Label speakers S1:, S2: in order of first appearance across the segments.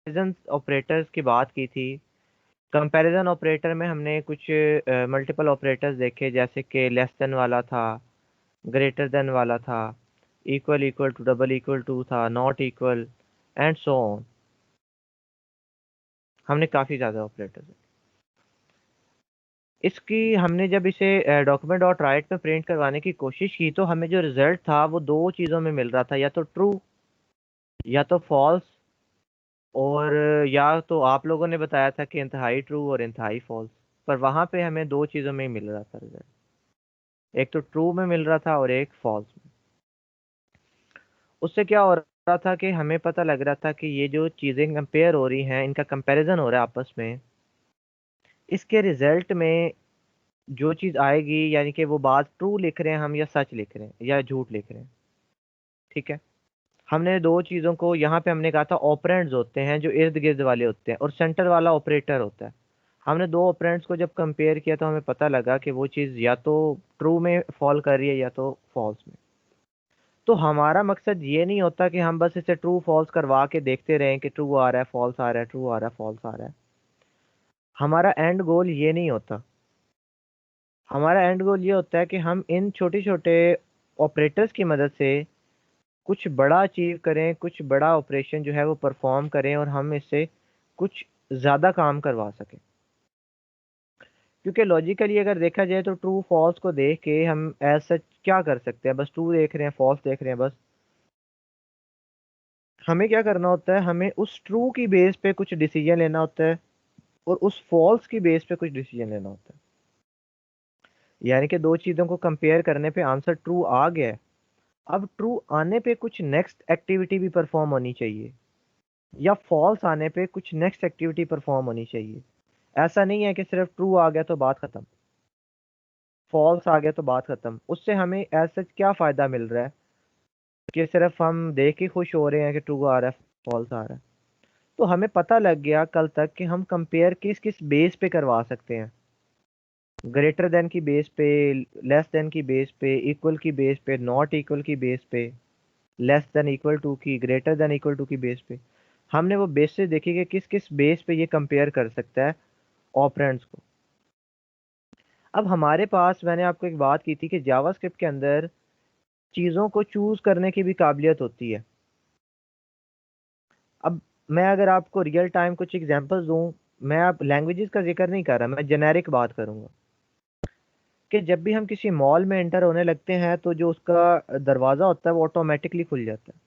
S1: Comparison operators की बात की थी। कंपैरिजन ऑपरेटर में हमने कुछ मल्टीपल ऑपरेटर्स देखे, जैसे कि लेस देन वाला था, ग्रेटर देन वाला था, equal equal to, double equal to था, not equal, and so on. हमने काफ़ी ज़्यादा ऑपरेटर्स। इसकी हमने जब इसे डॉक्यूमेंट डॉट राइट में प्रिंट करवाने की कोशिश की तो हमें जो रिजल्ट था वो दो चीज़ों में मिल रहा था, या तो ट्रू या तो फॉल्स। और या तो आप लोगों ने बताया था कि इंतहाई ट्रू और इंतहाई फॉल्स, पर वहाँ पे हमें दो चीज़ों में ही मिल रहा था रिजल्ट। एक तो ट्रू में मिल रहा था और एक फॉल्स में। उससे क्या हो रहा था कि हमें पता लग रहा था कि ये जो चीज़ें कंपेयर हो रही हैं, इनका कंपैरिजन हो रहा है आपस में, इसके रिजल्ट में जो चीज़ आएगी, यानी कि वो बात ट्रू लिख रहे हैं हम या सच लिख रहे हैं या झूठ लिख रहे हैं। ठीक है। हमने दो चीज़ों को यहाँ पे हमने कहा था ऑपरेंड्स होते हैं जो इर्द गिर्द वाले होते हैं, और सेंटर वाला ऑपरेटर होता है। हमने दो ऑपरेंड्स को जब कंपेयर किया तो हमें पता लगा कि वो चीज़ या तो ट्रू में फॉल कर रही है या तो फॉल्स में। तो हमारा मकसद ये नहीं होता कि हम बस इसे ट्रू फॉल्स करवा के देखते रहें कि ट्रू आ रहा है फॉल्स आ रहा है, ट्रू आ रहा है फॉल्स आ रहा है। हमारा एंड गोल ये नहीं होता। हमारा एंड गोल ये होता है कि हम इन छोटे छोटे ऑपरेटर्स की मदद से कुछ बड़ा अचीव करें, कुछ बड़ा ऑपरेशन जो है वो परफॉर्म करें, और हम इससे कुछ ज़्यादा काम करवा सकें। क्योंकि लॉजिकली अगर देखा जाए तो ट्रू फॉल्स को देख के हम एज सच क्या कर सकते हैं, बस ट्रू देख रहे हैं फॉल्स देख रहे हैं बस। हमें क्या करना होता है, हमें उस ट्रू की बेस पे कुछ डिसीजन लेना होता है और उस फॉल्स की बेस पे कुछ डिसीजन लेना होता है। यानी कि दो चीज़ों को कंपेयर करने पे आंसर ट्रू आ गया है, अब ट्रू आने पे कुछ नेक्स्ट एक्टिविटी भी परफॉर्म होनी चाहिए, या फॉल्स आने पे कुछ नेक्स्ट एक्टिविटी परफॉर्म होनी चाहिए। ऐसा नहीं है कि सिर्फ ट्रू आ गया तो बात खत्म, फॉल्स आ गया तो बात खत्म। उससे हमें एज सच क्या फ़ायदा मिल रहा है कि सिर्फ हम देख के खुश हो रहे हैं कि ट्रू आ रहा है फॉल्स आ रहा है। तो हमें पता लग गया कल तक कि हम कंपेयर किस किस बेस पे करवा सकते हैं। ग्रेटर देन की बेस पे, लेस देन की बेस पे, इक्वल की बेस पे, नॉट इक्वल की बेस पे, लेस देन इक्वल टू की, ग्रेटर देन इक्वल टू की बेस पे। हमने वो बेसिस देखी कि किस किस बेस पे ये कंपेयर कर सकता है ऑपरेंड्स को। अब हमारे पास, मैंने आपको एक बात की थी कि जावास्क्रिप्ट के अंदर चीज़ों को चूज करने की भी काबिलियत होती है। अब मैं अगर आपको रियल टाइम कुछ एग्जांपल्स दूं, मैं अब लैंग्वेजेस का जिक्र नहीं कर रहा, मैं जेनेरिक बात करूंगा कि जब भी हम किसी मॉल में एंटर होने लगते हैं तो जो उसका दरवाज़ा होता है वो ऑटोमेटिकली खुल जाता है।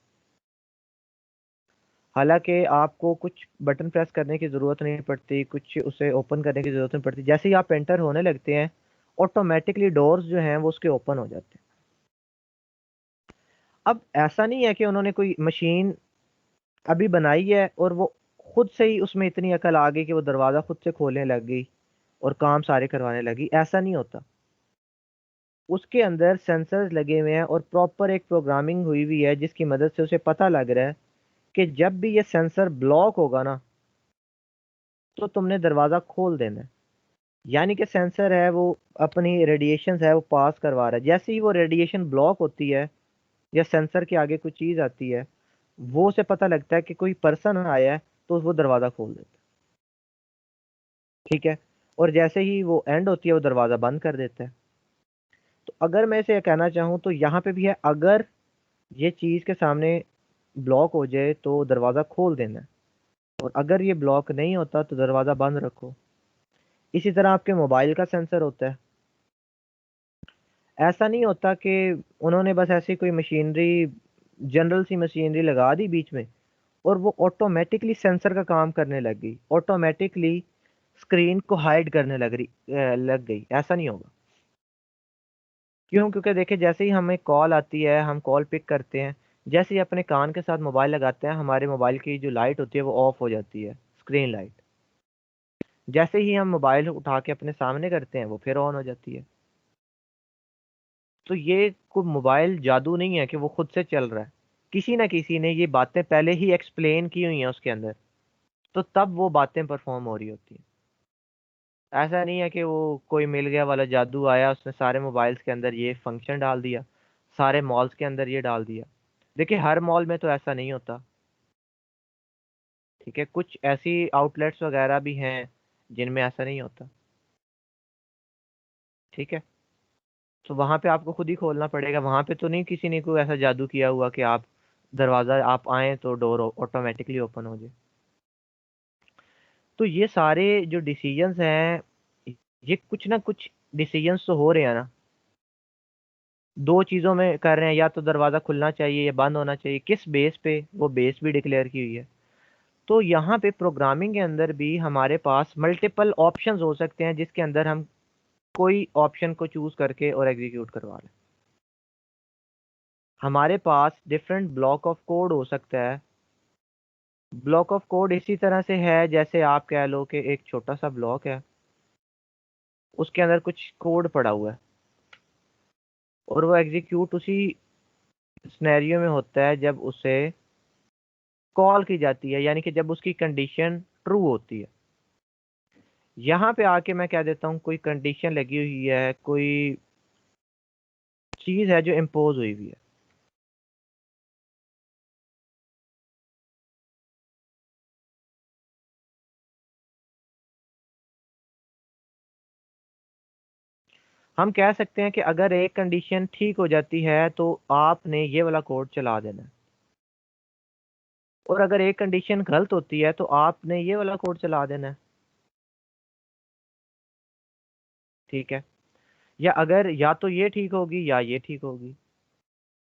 S1: हालांकि आपको कुछ बटन प्रेस करने की ज़रूरत नहीं पड़ती, कुछ उसे ओपन करने की ज़रूरत नहीं पड़ती। जैसे ही आप एंटर होने लगते हैं ऑटोमेटिकली डोर्स जो हैं वो उसके ओपन हो जाते हैं। अब ऐसा नहीं है कि उन्होंने कोई मशीन अभी बनाई है और वो खुद से ही उसमें इतनी अकल आ गई कि वो दरवाज़ा खुद से खोलने लग गई और काम सारे करवाने लगी, ऐसा नहीं होता। उसके अंदर सेंसर्स लगे हुए हैं और प्रॉपर एक प्रोग्रामिंग हुई हुई है जिसकी मदद से उसे पता लग रहा है कि जब भी ये सेंसर ब्लॉक होगा ना तो तुमने दरवाज़ा खोल देना है। यानी कि सेंसर है वो अपनी रेडिएशन है वो पास करवा रहा है। जैसे ही वो रेडिएशन ब्लॉक होती है या सेंसर के आगे कोई चीज़ आती है, वो उसे पता लगता है कि कोई पर्सन आया है, तो वो दरवाज़ा खोल देता है। ठीक है। और जैसे ही वो एंड होती है वो दरवाज़ा बंद कर देता है। तो अगर मैं इसे कहना चाहूँ तो यहाँ पे भी है, अगर ये चीज़ के सामने ब्लॉक हो जाए तो दरवाज़ा खोल देना है, और अगर ये ब्लॉक नहीं होता तो दरवाज़ा बंद रखो। इसी तरह आपके मोबाइल का सेंसर होता है। ऐसा नहीं होता कि उन्होंने बस ऐसी कोई मशीनरी, जनरल सी मशीनरी लगा दी बीच में और वो ऑटोमेटिकली सेंसर का काम करने लग गई, ऑटोमेटिकली स्क्रीन को हाइड करने लग गई। ऐसा नहीं होगा। क्यों? क्योंकि देखिए जैसे ही हमें कॉल आती है हम कॉल पिक करते हैं, जैसे ही अपने कान के साथ मोबाइल लगाते हैं हमारे मोबाइल की जो लाइट होती है वो ऑफ हो जाती है, स्क्रीन लाइट। जैसे ही हम मोबाइल उठा के अपने सामने करते हैं वो फिर ऑन हो जाती है। तो ये कोई मोबाइल जादू नहीं है कि वो खुद से चल रहा है। किसी ना किसी ने ये बातें पहले ही एक्सप्लेन की हुई हैं उसके अंदर, तो तब वो बातें परफॉर्म हो रही होती हैं। ऐसा नहीं है कि वो कोई मिल गया वाला जादू आया, उसने सारे मोबाइल्स के अंदर ये फंक्शन डाल दिया, सारे मॉल्स के अंदर ये डाल दिया। देखिए हर मॉल में तो ऐसा नहीं होता। ठीक है, कुछ ऐसी आउटलेट्स वगैरह भी हैं जिनमें ऐसा नहीं होता। ठीक है, तो वहां पे आपको खुद ही खोलना पड़ेगा। वहां पे तो नहीं किसी ने कोई ऐसा जादू किया हुआ कि आप दरवाजा आप आए तो डोर ऑटोमेटिकली ओपन हो जाए। तो ये सारे जो डिसीजंस हैं, ये कुछ ना कुछ डिसीजंस तो हो रहे हैं ना, दो चीजों में कर रहे हैं, या तो दरवाजा खुलना चाहिए या बंद होना चाहिए। किस बेस पे? वो बेस भी डिक्लेयर की हुई है। तो यहाँ पे प्रोग्रामिंग के अंदर भी हमारे पास मल्टीपल ऑप्शंस हो सकते हैं, जिसके अंदर हम कोई ऑप्शन को चूज करके और एग्जीक्यूट करवा लें। हमारे पास डिफरेंट ब्लॉक ऑफ कोड हो सकता है। ब्लॉक ऑफ कोड इसी तरह से है जैसे आप कह लो कि एक छोटा सा ब्लॉक है, उसके अंदर कुछ कोड पड़ा हुआ है, और वो एग्जीक्यूट उसी सिनेरियो में होता है जब उसे कॉल की जाती है, यानी कि जब उसकी कंडीशन ट्रू होती है। यहाँ पे आके मैं कह देता हूँ कोई कंडीशन लगी हुई है, कोई चीज है जो इम्पोज हुई हुई है। हम कह सकते हैं कि अगर एक कंडीशन ठीक हो जाती है तो आपने ये वाला कोड चला देना है, और अगर एक कंडीशन गलत होती है तो आपने ये वाला कोड चला देना है। ठीक है, या अगर या तो ये ठीक होगी या ये ठीक होगी,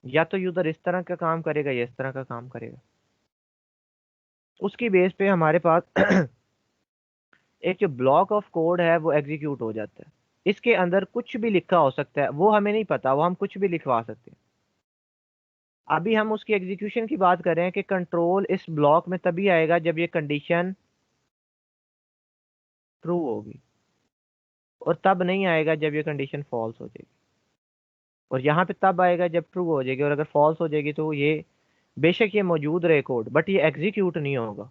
S1: या तो यूजर इस तरह का काम करेगा या इस तरह का काम करेगा। उसकी बेस पे हमारे पास एक जो ब्लॉक ऑफ कोड है वो एग्जीक्यूट हो जाता है। इसके अंदर कुछ भी लिखा हो सकता है, वो हमें नहीं पता, वो हम कुछ भी लिखवा सकते हैं। अभी हम उसकी एग्जीक्यूशन की बात कर रहे हैं कि कंट्रोल इस ब्लॉक में तभी आएगा जब ये कंडीशन ट्रू होगी, और तब नहीं आएगा जब ये कंडीशन फॉल्स हो जाएगी। और यहाँ पे तब आएगा जब ट्रू हो जाएगी, और अगर फॉल्स हो जाएगी तो ये बेशक ये मौजूद रहे कोड, बट ये एग्जीक्यूट नहीं होगा।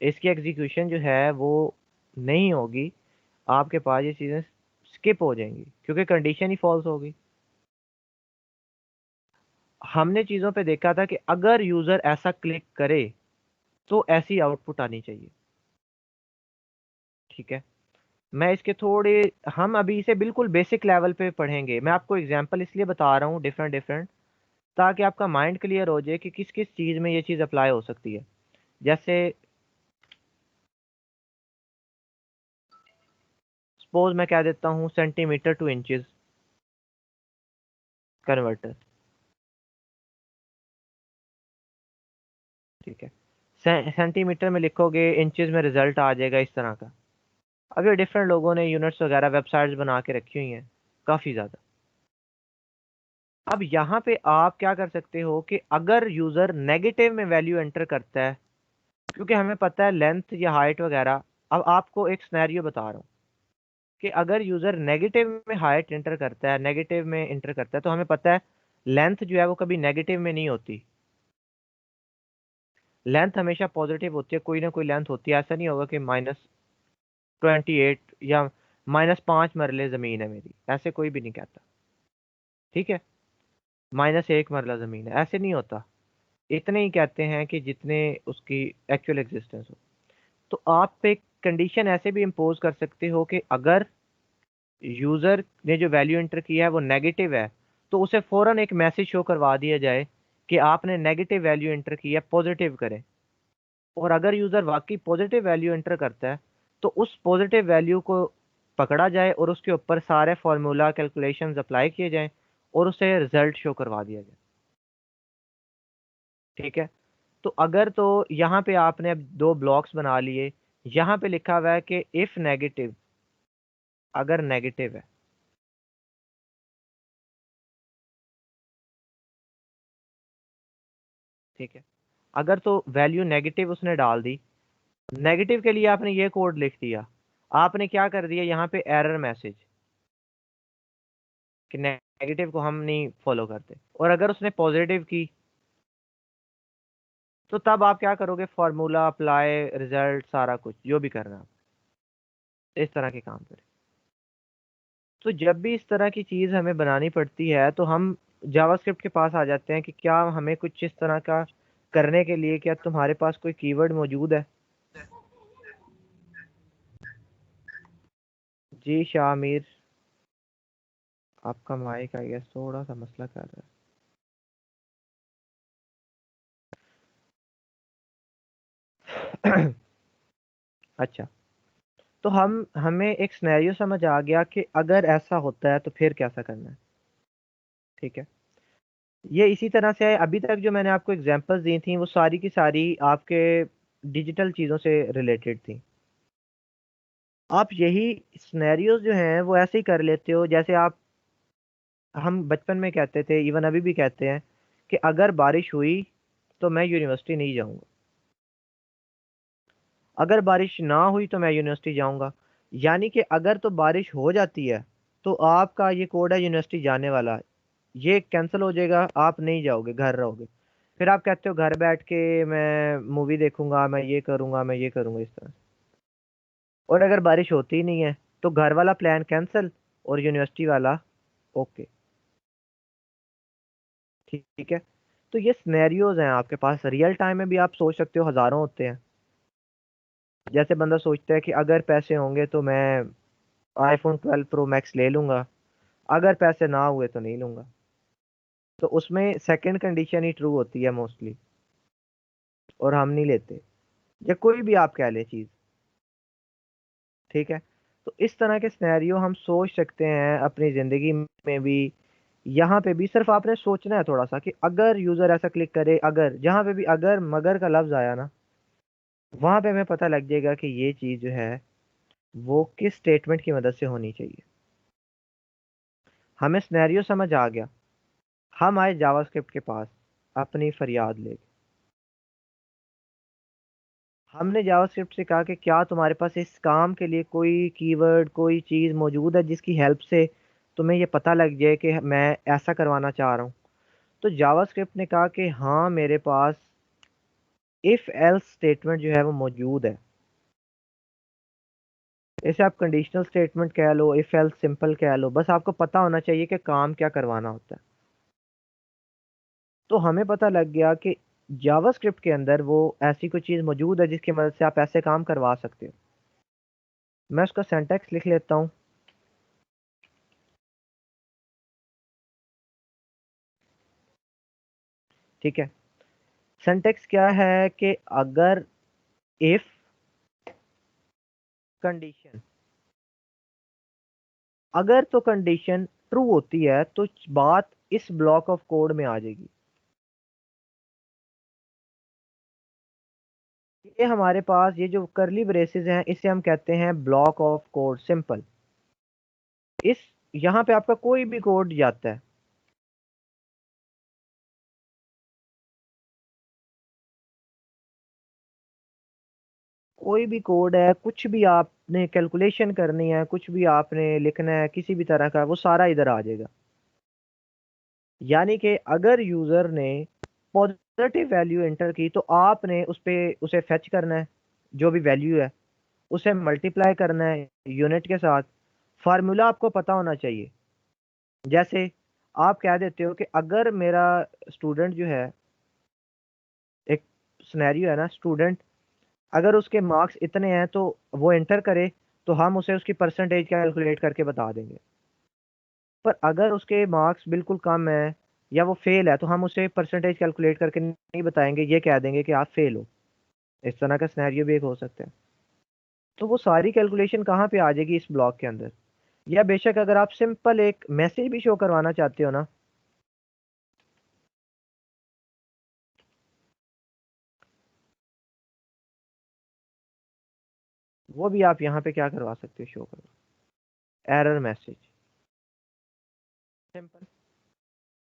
S1: इसकी एग्जीक्यूशन जो है वो नहीं होगी। आपके पास ये चीज़ें स्किप हो जाएंगी क्योंकि कंडीशन ही फॉल्स होगी। हमने चीज़ों पे देखा था कि अगर यूज़र ऐसा क्लिक करे तो ऐसी आउटपुट आनी चाहिए। ठीक है, मैं इसके थोड़े, हम अभी इसे बिल्कुल बेसिक लेवल पे पढ़ेंगे। मैं आपको एग्जांपल इसलिए बता रहा हूँ डिफरेंट डिफरेंट, ताकि आपका माइंड क्लियर हो जाए कि किस किस चीज़ में ये चीज़ अप्लाई हो सकती है। जैसे सपोज मैं कह देता हूँ सेंटीमीटर टू इंचेस कन्वर्टर। ठीक है, सेंटीमीटर में लिखोगे, इंचेस में रिजल्ट आ जाएगा इस तरह का। अब ये डिफरेंट लोगों ने यूनिट्स वगैरह वेबसाइट्स बना के रखी हुई हैं काफ़ी ज़्यादा। अब यहाँ पे आप क्या कर सकते हो कि अगर यूज़र नेगेटिव में वैल्यू एंटर करता है, क्योंकि हमें पता है लेंथ या हाइट वगैरह। अब आपको एक सिनेरियो बता रहा हूँ कि अगर यूज़र नेगेटिव में हाइट एंटर करता है, नेगेटिव में एंटर करता है, तो हमें पता है लेंथ जो है वो कभी नेगेटिव में नहीं होती। लेंथ हमेशा पॉजिटिव होती है, कोई ना कोई लेंथ होती है। ऐसा नहीं होगा कि -28 या -5 मरले ज़मीन है मेरी, ऐसे कोई भी नहीं कहता। ठीक है, -1 मरला ज़मीन है, ऐसे नहीं होता। इतने ही कहते हैं कि जितने उसकी एक्चुअल एग्जिस्टेंस हो। तो आप पे कंडीशन ऐसे भी इम्पोज कर सकते हो कि अगर यूज़र ने जो वैल्यू एंटर किया है वो नेगेटिव है, तो उसे फ़ौरन एक मैसेज शो करवा दिया जाए कि आपने नेगेटिव वैल्यू एंटर की है, पॉजिटिव करें। और अगर यूज़र वाकई पॉजिटिव वैल्यू एंटर करता है तो उस पॉजिटिव वैल्यू को पकड़ा जाए और उसके ऊपर सारे फार्मूला कैलकुलेशंस अप्लाई किए जाएं और उसे रिजल्ट शो करवा दिया जाए। ठीक है, तो अगर तो यहाँ पे आपने अब दो ब्लॉक्स बना लिए। यहाँ पे लिखा हुआ है कि इफ नेगेटिव, अगर नेगेटिव है। ठीक है, अगर तो वैल्यू नेगेटिव उसने डाल दी, नेगेटिव के लिए आपने ये कोड लिख दिया, आपने क्या कर दिया यहाँ पे एरर मैसेज कि नेगेटिव को हम नहीं फॉलो करते। और अगर उसने पॉजिटिव की तो तब आप क्या करोगे? फार्मूला अप्लाई, रिजल्ट, सारा कुछ जो भी करना आप इस तरह के काम करें। तो जब भी इस तरह की चीज़ हमें बनानी पड़ती है तो हम जावास्क्रिप्ट के पास आ जाते हैं कि क्या हमें कुछ इस तरह का करने के लिए क्या तुम्हारे पास कोई कीवर्ड मौजूद है? जी शामिर, आपका माइक आई गेस थोड़ा सा मसला कर रहा है। अच्छा, तो हमें एक सिनेरियो समझ आ गया कि अगर ऐसा होता है तो फिर कैसा करना है। ठीक है, ये इसी तरह से है। अभी तक जो मैंने आपको एग्जांपल्स दी थी वो सारी की सारी आपके डिजिटल चीज़ों से रिलेटेड थी। आप यही सिनेरियोज जो हैं वो ऐसे ही कर लेते हो जैसे आप, हम बचपन में कहते थे, इवन अभी भी कहते हैं कि अगर बारिश हुई तो मैं यूनिवर्सिटी नहीं जाऊंगा, अगर बारिश ना हुई तो मैं यूनिवर्सिटी जाऊंगा। यानी कि अगर तो बारिश हो जाती है तो आपका ये कोड है यूनिवर्सिटी जाने वाला, ये कैंसिल हो जाएगा, आप नहीं जाओगे, घर रहोगे। फिर आप कहते हो घर बैठ के मैं मूवी देखूंगा, मैं ये करूंगा, मैं ये करूंगा, इस तरह। और अगर बारिश होती ही नहीं है तो घर वाला प्लान कैंसिल और यूनिवर्सिटी वाला ओके। ठीक है, तो ये सिनेरियोज हैं आपके पास, रियल टाइम में भी आप सोच सकते हो, हजारों होते हैं। जैसे बंदा सोचता है कि अगर पैसे होंगे तो मैं आईफोन 12 प्रो मैक्स ले लूंगा, अगर पैसे ना हुए तो नहीं लूंगा। तो उसमें सेकंड कंडीशन ही ट्रू होती है मोस्टली, और हम नहीं लेते, या कोई भी आप कह ले चीज। ठीक है, तो इस तरह के सिनेरियो हम सोच सकते हैं अपनी जिंदगी में भी। यहाँ पे भी सिर्फ आपने सोचना है थोड़ा सा कि अगर यूजर ऐसा क्लिक करे, अगर जहाँ पे भी अगर मगर का लफ्ज आया ना, वहां पे हमें पता लग जाएगा कि ये चीज जो है वो किस स्टेटमेंट की मदद से होनी चाहिए। हमें सिनेरियो समझ आ गया। हम आए जावास्क्रिप्ट के पास अपनी फरियाद लेके। हमने जावास्क्रिप्ट से कहा कि क्या तुम्हारे पास इस काम के लिए कोई कीवर्ड, कोई चीज़ मौजूद है जिसकी हेल्प से तुम्हें ये पता लग जाए कि मैं ऐसा करवाना चाह रहा हूँ। तो जावास्क्रिप्ट ने कहा कि हाँ, मेरे पास इफ एल्स स्टेटमेंट जो है वो मौजूद है। इसे आप कंडीशनल स्टेटमेंट कह लो, इफ एल्स सिंपल कह लो, बस आपको पता होना चाहिए कि काम क्या करवाना होता है। तो हमें पता लग गया कि जावास्क्रिप्ट के अंदर वो ऐसी कोई चीज़ मौजूद है जिसकी मदद से आप ऐसे काम करवा सकते हो। मैं उसका सिंटैक्स लिख लेता हूँ। ठीक है, सिंटैक्स क्या है कि अगर इफ कंडीशन, अगर तो कंडीशन ट्रू होती है तो बात इस ब्लॉक ऑफ कोड में आ जाएगी। ये हमारे पास ये जो करली ब्रेसेस हैं इसे हम कहते हैं ब्लॉक ऑफ कोड सिंपल। इस यहाँ पे आपका कोई भी कोड जाता है, कोई भी कोड है, कुछ भी आपने कैलकुलेशन करनी है, कुछ भी आपने लिखना है किसी भी तरह का, वो सारा इधर आ जाएगा। यानी कि अगर यूजर ने पॉजिटिव वैल्यू एंटर की तो आपने उस पे उसे फेच करना है, जो भी वैल्यू है उसे मल्टीप्लाई करना है यूनिट के साथ। फार्मूला आपको पता होना चाहिए। जैसे आप कह देते हो कि अगर मेरा स्टूडेंट जो है, एक सिनेरियो है ना, स्टूडेंट अगर उसके मार्क्स इतने हैं तो वो एंटर करे, तो हम उसे उसकी परसेंटेज कैलकुलेट करके बता देंगे। पर अगर उसके मार्क्स बिल्कुल कम है या वो फेल है तो हम उसे परसेंटेज कैलकुलेट करके नहीं बताएंगे, ये कह देंगे कि आप फेल हो। इस तरह का सिनेरियो भी एक हो सकता है। तो वो सारी कैलकुलेशन कहाँ पे आ जाएगी, इस ब्लॉक के अंदर। या बेशक अगर आप सिंपल एक मैसेज भी शो करवाना चाहते हो ना, वो भी आप यहाँ पे क्या करवा सकते हो, शो करवा, एरर मैसेज, सिंपल।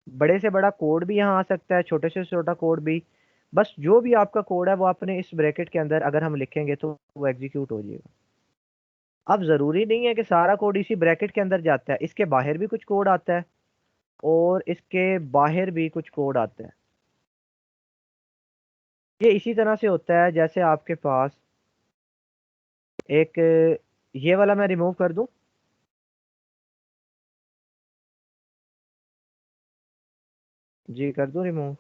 S1: बड़े से बड़ा कोड भी यहाँ आ सकता है, छोटे से छोटा कोड भी। बस जो भी आपका कोड है वो अपने इस ब्रैकेट के अंदर अगर हम लिखेंगे तो वो एग्जीक्यूट हो जाएगा। अब जरूरी नहीं है कि सारा कोड इसी ब्रैकेट के अंदर जाता है, इसके बाहर भी कुछ कोड आता है और इसके बाहर भी कुछ कोड आता है। ये इसी तरह से होता है जैसे आपके पास एक, ये वाला मैं रिमूव कर दूं। जी कर दूं रिमूव।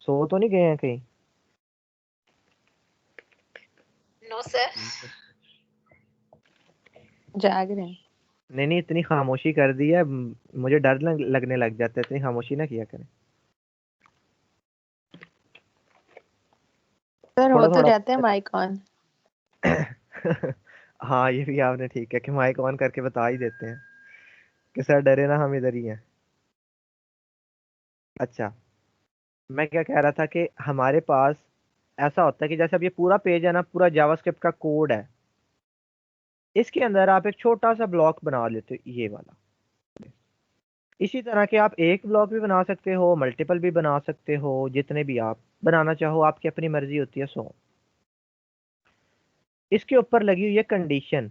S1: सो तो नहीं गए हैं कहीं?
S2: नो सर, जाग रहे हैं।
S1: नहीं नहीं, इतनी खामोशी कर दी है, मुझे डर लगने लग जाता है, इतनी खामोशी ना किया करें।
S2: सर हो
S1: थोड़ा
S2: तो
S1: थोड़ा
S2: जाते हैं माइक ऑन।
S1: हाँ ये भी आपने ठीक है कि माइक ऑन करके बता ही देते हैं कि सर डरे ना, हम इधर ही हैं। अच्छा, मैं क्या कह रहा था कि हमारे पास ऐसा होता है कि जैसे अब ये पूरा पेज है ना, पूरा जावास्क्रिप्ट का कोड है, इसके अंदर आप एक छोटा सा ब्लॉक बना लेते हो, ये वाला। इसी तरह के आप एक ब्लॉक भी बना सकते हो, मल्टीपल भी बना सकते हो, जितने भी आप बनाना चाहो, आपकी अपनी मर्जी होती है। सो इसके ऊपर लगी हुई है कंडीशन,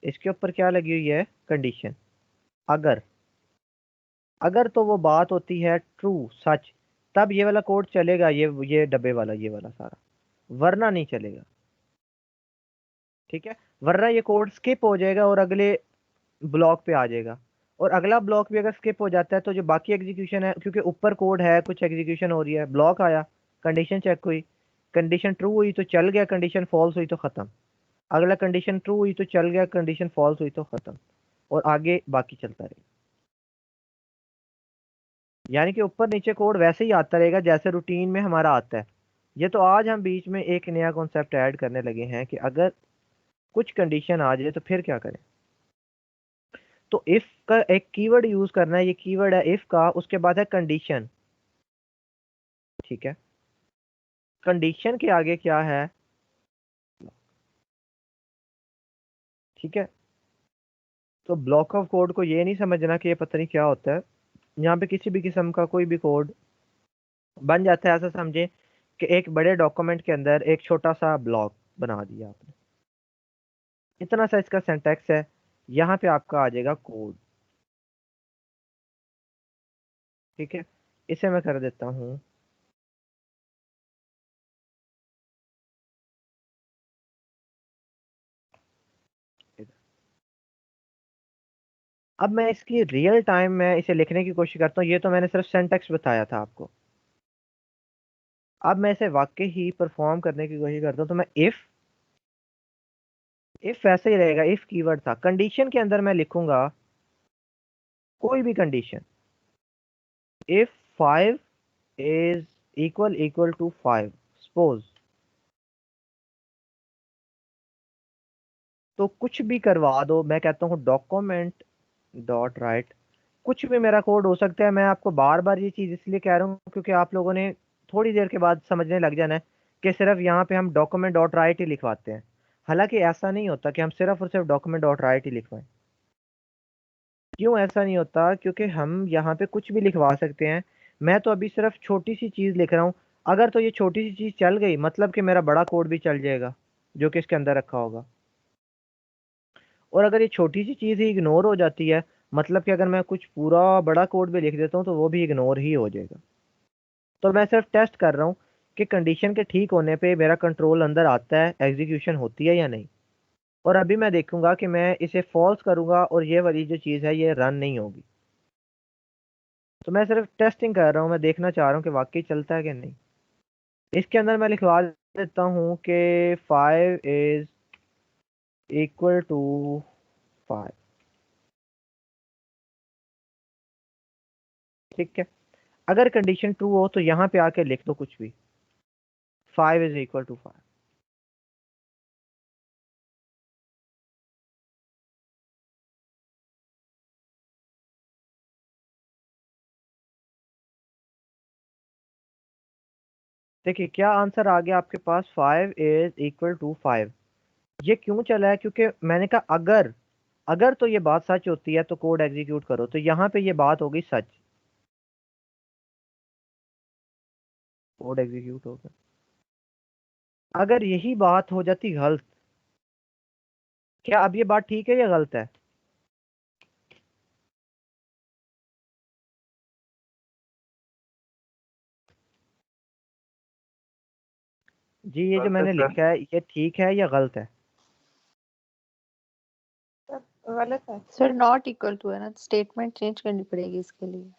S1: इसके ऊपर क्या लगी हुई है? कंडीशन। अगर अगर तो वो बात होती है ट्रू, सच, तब ये वाला कोड चलेगा, ये डब्बे वाला, ये वाला सारा, वरना नहीं चलेगा। ठीक है, वरना ये कोड स्किप हो जाएगा और अगले ब्लॉक पे आ जाएगा। और अगला ब्लॉक भी अगर स्किप हो जाता है तो जो बाकी एग्जीक्यूशन है, क्योंकि ऊपर कोड है, कुछ एग्जीक्यूशन हो रही है, ब्लॉक आया, कंडीशन चेक हुई, कंडीशन ट्रू हुई तो चल गया, कंडीशन फॉल्स हुई तो खत्म। अगला कंडीशन ट्रू हुई तो चल गया, कंडीशन फॉल्स हुई तो खत्म, और आगे बाकी चलता रहेगा। यानी कि ऊपर नीचे कोड वैसे ही आता रहेगा जैसे रूटीन में हमारा आता है। ये तो आज हम बीच में एक नया कॉन्सेप्ट ऐड करने लगे हैं कि अगर कुछ कंडीशन आ जाए तो फिर क्या करें। तो इफ का एक कीवर्ड यूज करना है, ये कीवर्ड है इफ का, उसके बाद है कंडीशन। ठीक है, कंडीशन के आगे क्या है? ठीक है, तो ब्लॉक ऑफ कोड को ये नहीं समझना कि ये पता नहीं क्या होता है। यहाँ पे किसी भी किस्म का कोई भी कोड बन जाता है, ऐसा समझे कि एक बड़े डॉक्यूमेंट के अंदर एक छोटा सा ब्लॉक बना दिया आपने, इतना सा इसका सिंटैक्स है। यहाँ पे आपका आ जाएगा कोड। ठीक है, इसे मैं कर देता हूँ। अब मैं इसकी रियल टाइम में इसे लिखने की कोशिश करता हूँ। ये तो मैंने सिर्फ सिंटैक्स बताया था आपको, अब मैं इसे वाकई ही परफॉर्म करने की कोशिश करता हूँ। तो मैं इफ वैसे ही रहेगा, इफ कीवर्ड था, कंडीशन के अंदर मैं लिखूंगा कोई भी condition. If 5 is equal to 5, suppose, तो कुछ भी करवा दो, मैं कहता हूँ डॉक्यूमेंट डॉट राइट, कुछ भी मेरा कोड हो सकता है। मैं आपको बार बार ये चीज़ इसलिए कह रहा हूँ क्योंकि आप लोगों ने थोड़ी देर के बाद समझने लग जाना है कि सिर्फ यहाँ पे हम डॉक्यूमेंट डॉट राइट ही लिखवाते हैं। हालांकि ऐसा नहीं होता कि हम सिर्फ और सिर्फ डॉक्यूमेंट डॉट राइट ही लिखवाएं। क्यों ऐसा नहीं होता? क्योंकि हम यहाँ पे कुछ भी लिखवा सकते हैं। मैं तो अभी सिर्फ छोटी सी चीज़ लिख रहा हूँ, अगर तो ये छोटी सी चीज़ चल गई मतलब कि मेरा बड़ा कोड भी चल जाएगा जो कि इसके अंदर रखा होगा। और अगर ये छोटी सी चीज़ ही इग्नोर हो जाती है, मतलब कि अगर मैं कुछ पूरा बड़ा कोड भी लिख देता हूँ तो वो भी इग्नोर ही हो जाएगा। तो मैं सिर्फ टेस्ट कर रहा हूँ कि कंडीशन के ठीक होने पे मेरा कंट्रोल अंदर आता है, एग्जीक्यूशन होती है या नहीं। और अभी मैं देखूंगा कि मैं इसे फॉल्स करूंगा और ये वाली जो चीज़ है ये रन नहीं होगी। तो मैं सिर्फ टेस्टिंग कर रहा हूँ, मैं देखना चाह रहा हूँ कि वाकई चलता है कि नहीं। इसके अंदर मैं लिखवा देता हूँ कि 5 इज इक्वल टू 5। ठीक है, अगर कंडीशन ट्रू हो तो यहाँ पे आके लिख दो कुछ भी, 5 इज इक्वल टू 5। देखिए क्या आंसर आ गया आपके पास, 5 इज इक्वल टू 5। ये क्यों चला है? क्योंकि मैंने कहा अगर अगर तो ये बात सच होती है तो कोड एग्जीक्यूट करो, तो यहाँ पे ये बात हो गई सच, कोड एग्जीक्यूट हो गया। अगर यही बात हो जाती गलत, क्या अब ये बात ठीक है या गलत है? जी ये जो
S3: गलत है
S1: मैंने
S3: सर।
S1: लिखा है ये ठीक है या गलत है?
S2: गलत है सर, नॉट इक्वल टू है ना, स्टेटमेंट चेंज करनी पड़ेगी इसके लिए।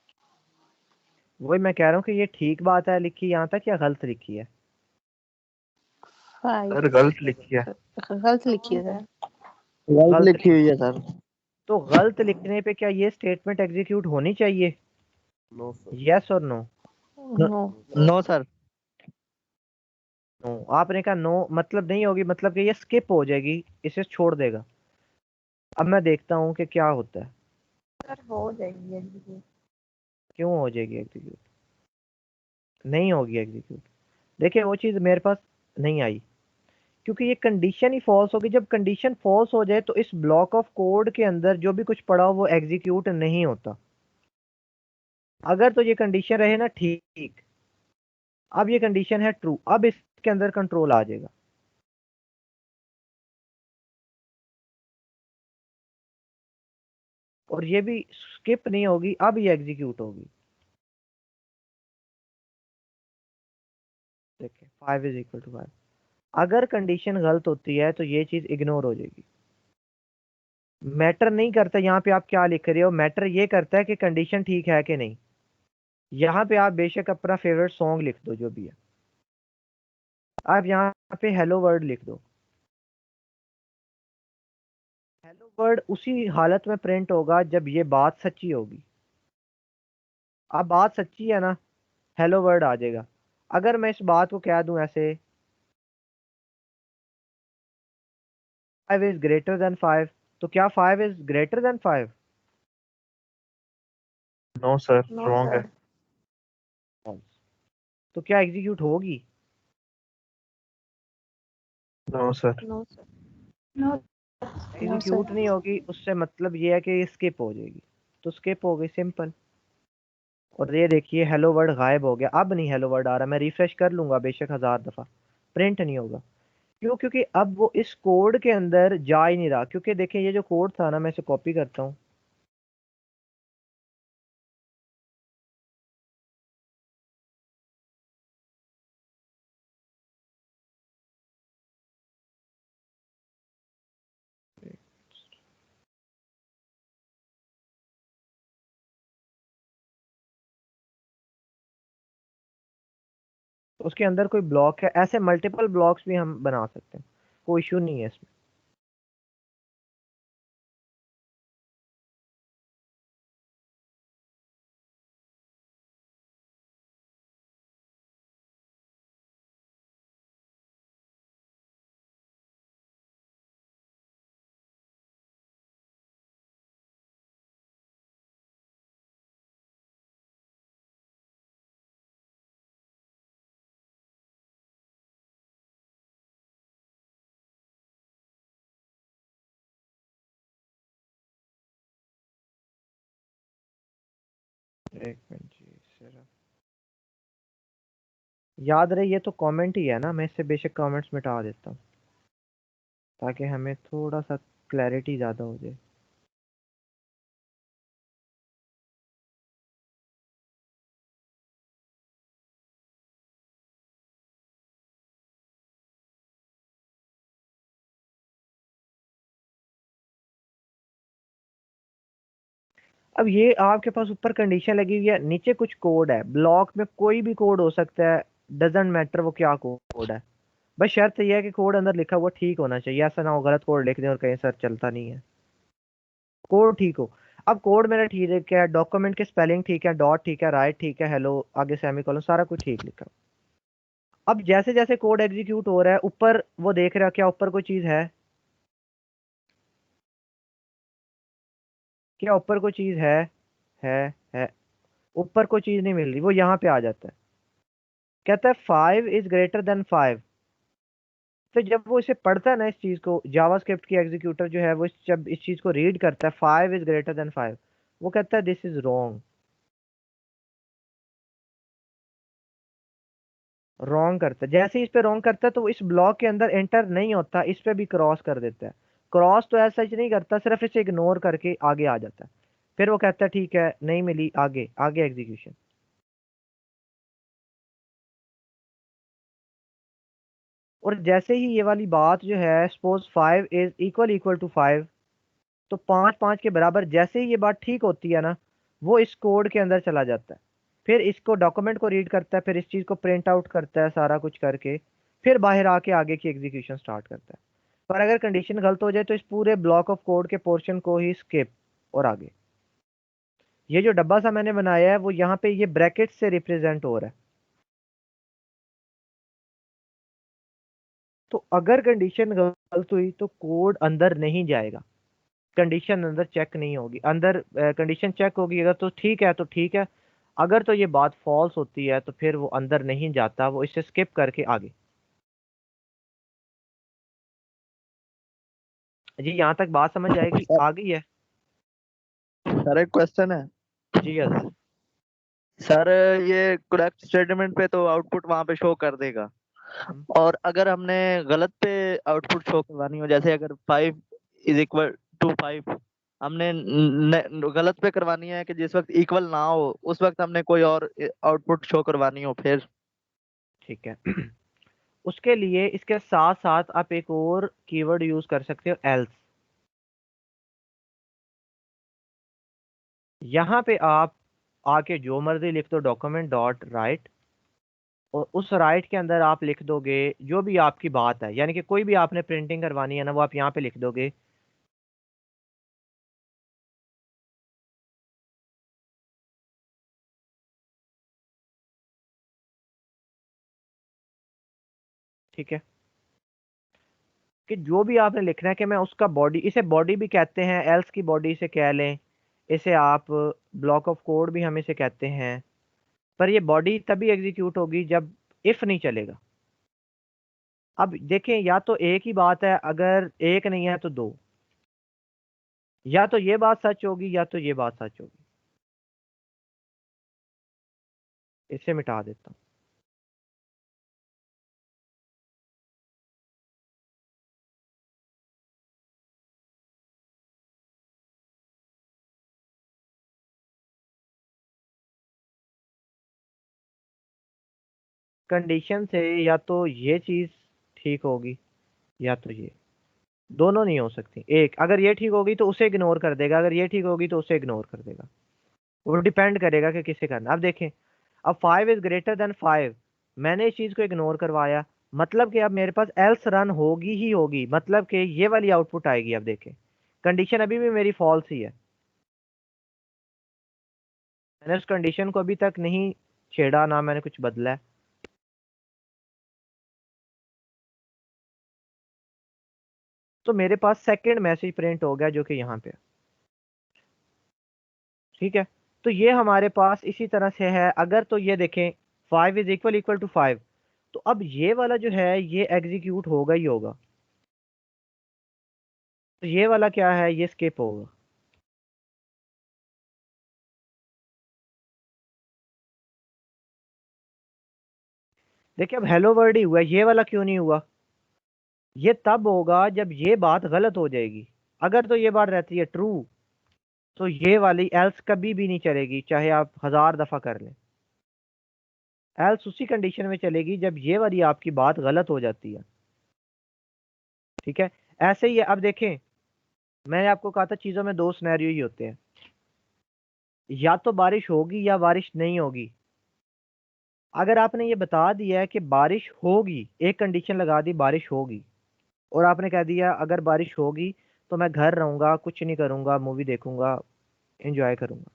S1: वही मैं कह रहा हूँ कि ये ठीक बात है लिखी यहाँ तक या गलत लिखी है?
S3: सर गलत लिखी है।
S2: गलत लिखी है सर।
S3: गलत
S1: गलत
S3: लिखी हुई है सर।
S1: तो गलत लिखने पे क्या ये स्टेटमेंट एग्जीक्यूट होनी चाहिए?
S3: No sir.
S1: यस और no?
S2: No.
S3: No sir.
S1: No आपने कहा नो मतलब नहीं होगी, मतलब कि ये स्किप हो जाएगी, इसे छोड़ देगा। अब मैं देखता हूँ कि क्या होता है।
S2: सर हो जाएगी एग्जीक्यूट।
S1: क्यों हो जाएगी एग्जीक्यूट? नहीं होगी एग्जीक्यूट। देखिए वो चीज़ मेरे पास नहीं आई क्योंकि ये कंडीशन ही फॉल्स होगी। जब कंडीशन फॉल्स हो जाए तो इस ब्लॉक ऑफ कोड के अंदर जो भी कुछ पड़ा हो वो एग्जीक्यूट नहीं होता। अगर तो ये कंडीशन रहे ना ठीक, अब ये कंडीशन है ट्रू, अब इसके अंदर कंट्रोल आ जाएगा। और ये भी स्किप नहीं होगी, अब ये एग्जीक्यूट होगी। देखिए 5 इज इक्वल टू 5, अगर कंडीशन गलत होती है तो ये चीज इग्नोर हो जाएगी। मैटर नहीं करता यहाँ पे आप क्या लिख रहे हो, मैटर ये करता है कि कंडीशन ठीक है कि नहीं। यहाँ पे आप बेशक अपना फेवरेट सॉन्ग लिख दो जो भी है, आप यहाँ पे हेलो वर्ड लिख दो। हेलो वर्ड उसी हालत में प्रिंट होगा जब ये बात सच्ची होगी। अब बात सच्ची है ना, हेलो वर्ड आ जाएगा। अगर मैं इस बात को कह दूं ऐसे 5 इज ग्रेटर देन 5, तो क्या 5 is greater than 5?
S3: No sir
S2: no
S3: wrong है।
S2: सर।
S1: तो क्या एग्जीक्यूट होगी?
S3: No sir.
S2: No sir. No. No
S1: execute
S2: sir.
S1: नहीं होगी, उससे मतलब ये है कि ये स्किप हो जाएगी। तो स्किप हो गई, सिंपल। और ये देखिए हेलो वर्ड गायब हो गया, अब नहीं हेलो वर्ड आ रहा। मैं रिफ्रेश कर लूंगा बेशक 1000 दफा, प्रिंट नहीं होगा। क्यों? क्योंकि अब वो इस कोड के अंदर जा ही नहीं रहा। क्योंकि देखिए ये जो कोड था ना, मैं इसे कॉपी करता हूँ। तो उसके अंदर कोई ब्लॉक है, ऐसे मल्टीपल ब्लॉक्स भी हम बना सकते हैं, कोई इशू नहीं है इसमें। एक मिनट जी, सिर्फ याद रहे ये तो कमेंट ही है ना, मैं इससे बेशक कमेंट्स मिटा देता हूँ ताकि हमें थोड़ा सा क्लैरिटी ज़्यादा हो जाए। अब ये आपके पास ऊपर कंडीशन लगी हुई है, नीचे कुछ कोड है, ब्लॉक में कोई भी कोड हो सकता है, डजेंट मैटर वो क्या कोड है। बस शर्त यह है कि कोड अंदर लिखा हुआ ठीक होना चाहिए, ऐसा ना हो गलत कोड लिख दें और कहीं सर चलता नहीं है, कोड ठीक हो। अब कोड मेरा ठीक है, डॉक्यूमेंट की स्पेलिंग ठीक है, डॉट ठीक है, राइट ठीक है, हेलो आगे सेमीकोलन, सारा कुछ ठीक लिखा। अब जैसे जैसे कोड एग्जीक्यूट हो रहा है ऊपर वो देख रहा है क्या ऊपर कोई चीज है, क्या ऊपर कोई चीज है है ऊपर कोई चीज नहीं मिल रही, वो यहाँ पे आ जाता है, कहता है 5 इज ग्रेटर देन 5। तो जब वो इसे पढ़ता है ना इस चीज को, जावास्क्रिप्ट की एग्जीक्यूटर जो है वो जब इस चीज को रीड करता है 5 इज ग्रेटर देन 5, वो कहता है दिस इज रॉन्ग। रॉन्ग करता है, जैसे ही इस पे रॉन्ग करता है तो वो इस ब्लॉक के अंदर एंटर नहीं होता, इस पे भी क्रॉस कर देता है। क्रॉस तो ऐसा सच नहीं करता, सिर्फ इसे इग्नोर करके आगे आ जाता है। फिर वो कहता है ठीक है नहीं मिली, आगे आगे एग्जीक्यूशन। और जैसे ही ये वाली बात जो है suppose 5 is equal equal to 5, तो 5 5 के बराबर, जैसे ही ये बात ठीक होती है ना, वो इस कोड के अंदर चला जाता है। फिर इसको डॉक्यूमेंट को रीड करता है, फिर इस चीज को प्रिंट आउट करता है सारा कुछ करके, फिर बाहर आके आगे की एग्जीक्यूशन स्टार्ट करता है। पर अगर कंडीशन गलत हो जाए तो इस पूरे ब्लॉक ऑफ कोड के पोर्शन को ही स्किप और आगे। ये जो डब्बा सा मैंने बनाया है वो यहाँ पे ये ब्रैकेट से रिप्रेजेंट हो रहा है। तो अगर कंडीशन गलत हुई तो कोड अंदर नहीं जाएगा, कंडीशन अंदर चेक नहीं होगी, अंदर कंडीशन चेक होगी अगर तो ठीक है तो ठीक है, अगर तो ये बात फॉल्स होती है तो फिर वो अंदर नहीं जाता, वो इसे स्किप करके आगे। जी यहाँ तक बात समझ आएगी, आ गई है?
S3: सर एक क्वेश्चन है।
S1: जी हजरत।
S3: सर ये करेक्ट स्टेटमेंट पे तो आउटपुट वहां पे शो कर देगा,
S1: हम्म,
S3: और अगर हमने गलत पे आउटपुट शो करवानी हो, जैसे अगर 5 = 5 हमने गलत पे करवानी है कि जिस वक्त इक्वल ना हो उस वक्त हमने कोई और आउटपुट शो करवानी हो, फिर?
S1: ठीक है। उसके लिए इसके साथ साथ आप एक और कीवर्ड यूज कर सकते हो, एल्स। यहाँ पे आप आके जो मर्जी लिख दो, डॉक्यूमेंट डॉट राइट, और उस राइट के अंदर आप लिख दोगे जो भी आपकी बात है, यानी कि कोई भी आपने प्रिंटिंग करवानी है ना वो आप यहाँ पे लिख दोगे। ठीक है, कि जो भी आपने लिखना है कि मैं उसका बॉडी, इसे बॉडी भी कहते हैं, एल्स की बॉडी इसे कह लें, इसे आप ब्लॉक ऑफ कोड भी हम इसे कहते हैं। पर ये बॉडी तभी एग्जीक्यूट होगी जब इफ नहीं चलेगा। अब देखें, या तो एक ही बात है, अगर एक नहीं है तो दो, या तो ये बात सच होगी या तो ये बात सच होगी। इसे मिटा देता हूं। कंडीशन से या तो ये चीज ठीक होगी या तो ये, दोनों नहीं हो सकती। एक अगर ये ठीक होगी तो उसे इग्नोर कर देगा, अगर ये ठीक होगी तो उसे इग्नोर कर देगा। वो डिपेंड करेगा कि किसे करना। अब देखें, अब 5 > 5 मैंने इस चीज को इग्नोर करवाया, मतलब कि अब मेरे पास एल्स रन होगी ही होगी, मतलब कि ये वाली आउटपुट आएगी। अब देखें, कंडीशन अभी भी मेरी फॉल्स ही है, मैंने उस कंडीशन को अभी तक नहीं छेड़ा, ना मैंने कुछ बदला है। तो मेरे पास सेकंड मैसेज प्रिंट हो गया जो कि यहाँ पे है। ठीक है, तो ये हमारे पास इसी तरह से है। अगर तो ये देखें 5 = 5, तो अब ये वाला जो है ये एग्जीक्यूट होगा ही होगा, तो ये वाला क्या है, ये स्किप होगा। देखिए अब हेलो वर्ड ही हुआ, ये वाला क्यों नहीं हुआ? ये तब होगा जब ये बात गलत हो जाएगी। अगर तो ये बात रहती है ट्रू तो ये वाली एल्स कभी भी नहीं चलेगी, चाहे आप 1000 दफा कर लें। एल्स उसी कंडीशन में चलेगी जब ये वाली आपकी बात गलत हो जाती है। ठीक है, ऐसे ही है। अब देखें, मैंने आपको कहा था चीजों में दो सिनेरियो ही होते हैं, या तो बारिश होगी या बारिश नहीं होगी। अगर आपने ये बता दिया है कि बारिश होगी, एक कंडीशन लगा दी बारिश होगी, और आपने कह दिया अगर बारिश होगी तो मैं घर रहूंगा, कुछ नहीं करूंगा, मूवी देखूंगा, एंजॉय करूंगा,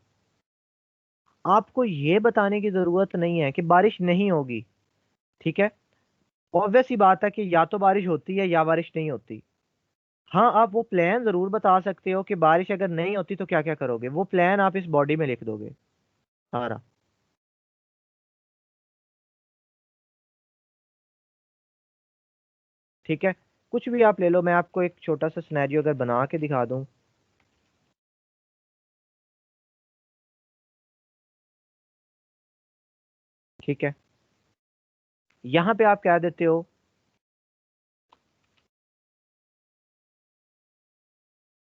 S1: आपको ये बताने की जरूरत नहीं है कि बारिश नहीं होगी। ठीक है, ऑब्वियस ही बात है कि या तो बारिश होती है या बारिश नहीं होती। हाँ, आप वो प्लान जरूर बता सकते हो कि बारिश अगर नहीं होती तो क्या क्या करोगे, वो प्लान आप इस बॉडी में लिख दोगे सारा। ठीक है, कुछ भी आप ले लो, मैं आपको एक छोटा सा सिनेरियो अगर बना के दिखा दूं। ठीक है, यहां पे आप क्या देते हो,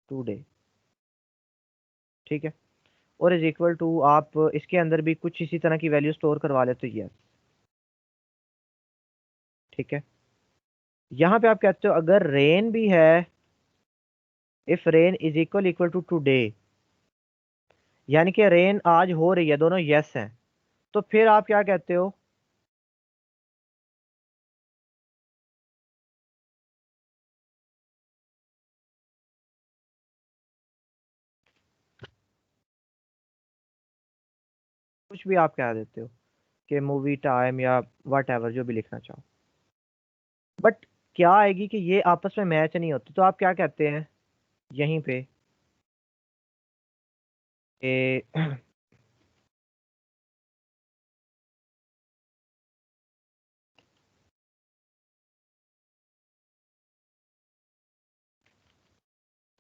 S1: टुडे। ठीक है, और इज इक्वल टू, आप इसके अंदर भी कुछ इसी तरह की वैल्यू स्टोर करवा लेते हो, यस। ठीक है, यहां पे आप कहते हो अगर रेन भी है, if rain is equal equal to today, यानी कि रेन आज हो रही है, दोनों यस हैं। तो फिर आप क्या कहते हो? कुछ भी आप कह देते हो कि मूवी टाइम या वट एवर, जो भी लिखना चाहो, बट क्या आएगी कि ये आपस में मैच नहीं होती, तो आप क्या कहते हैं यहीं पे कि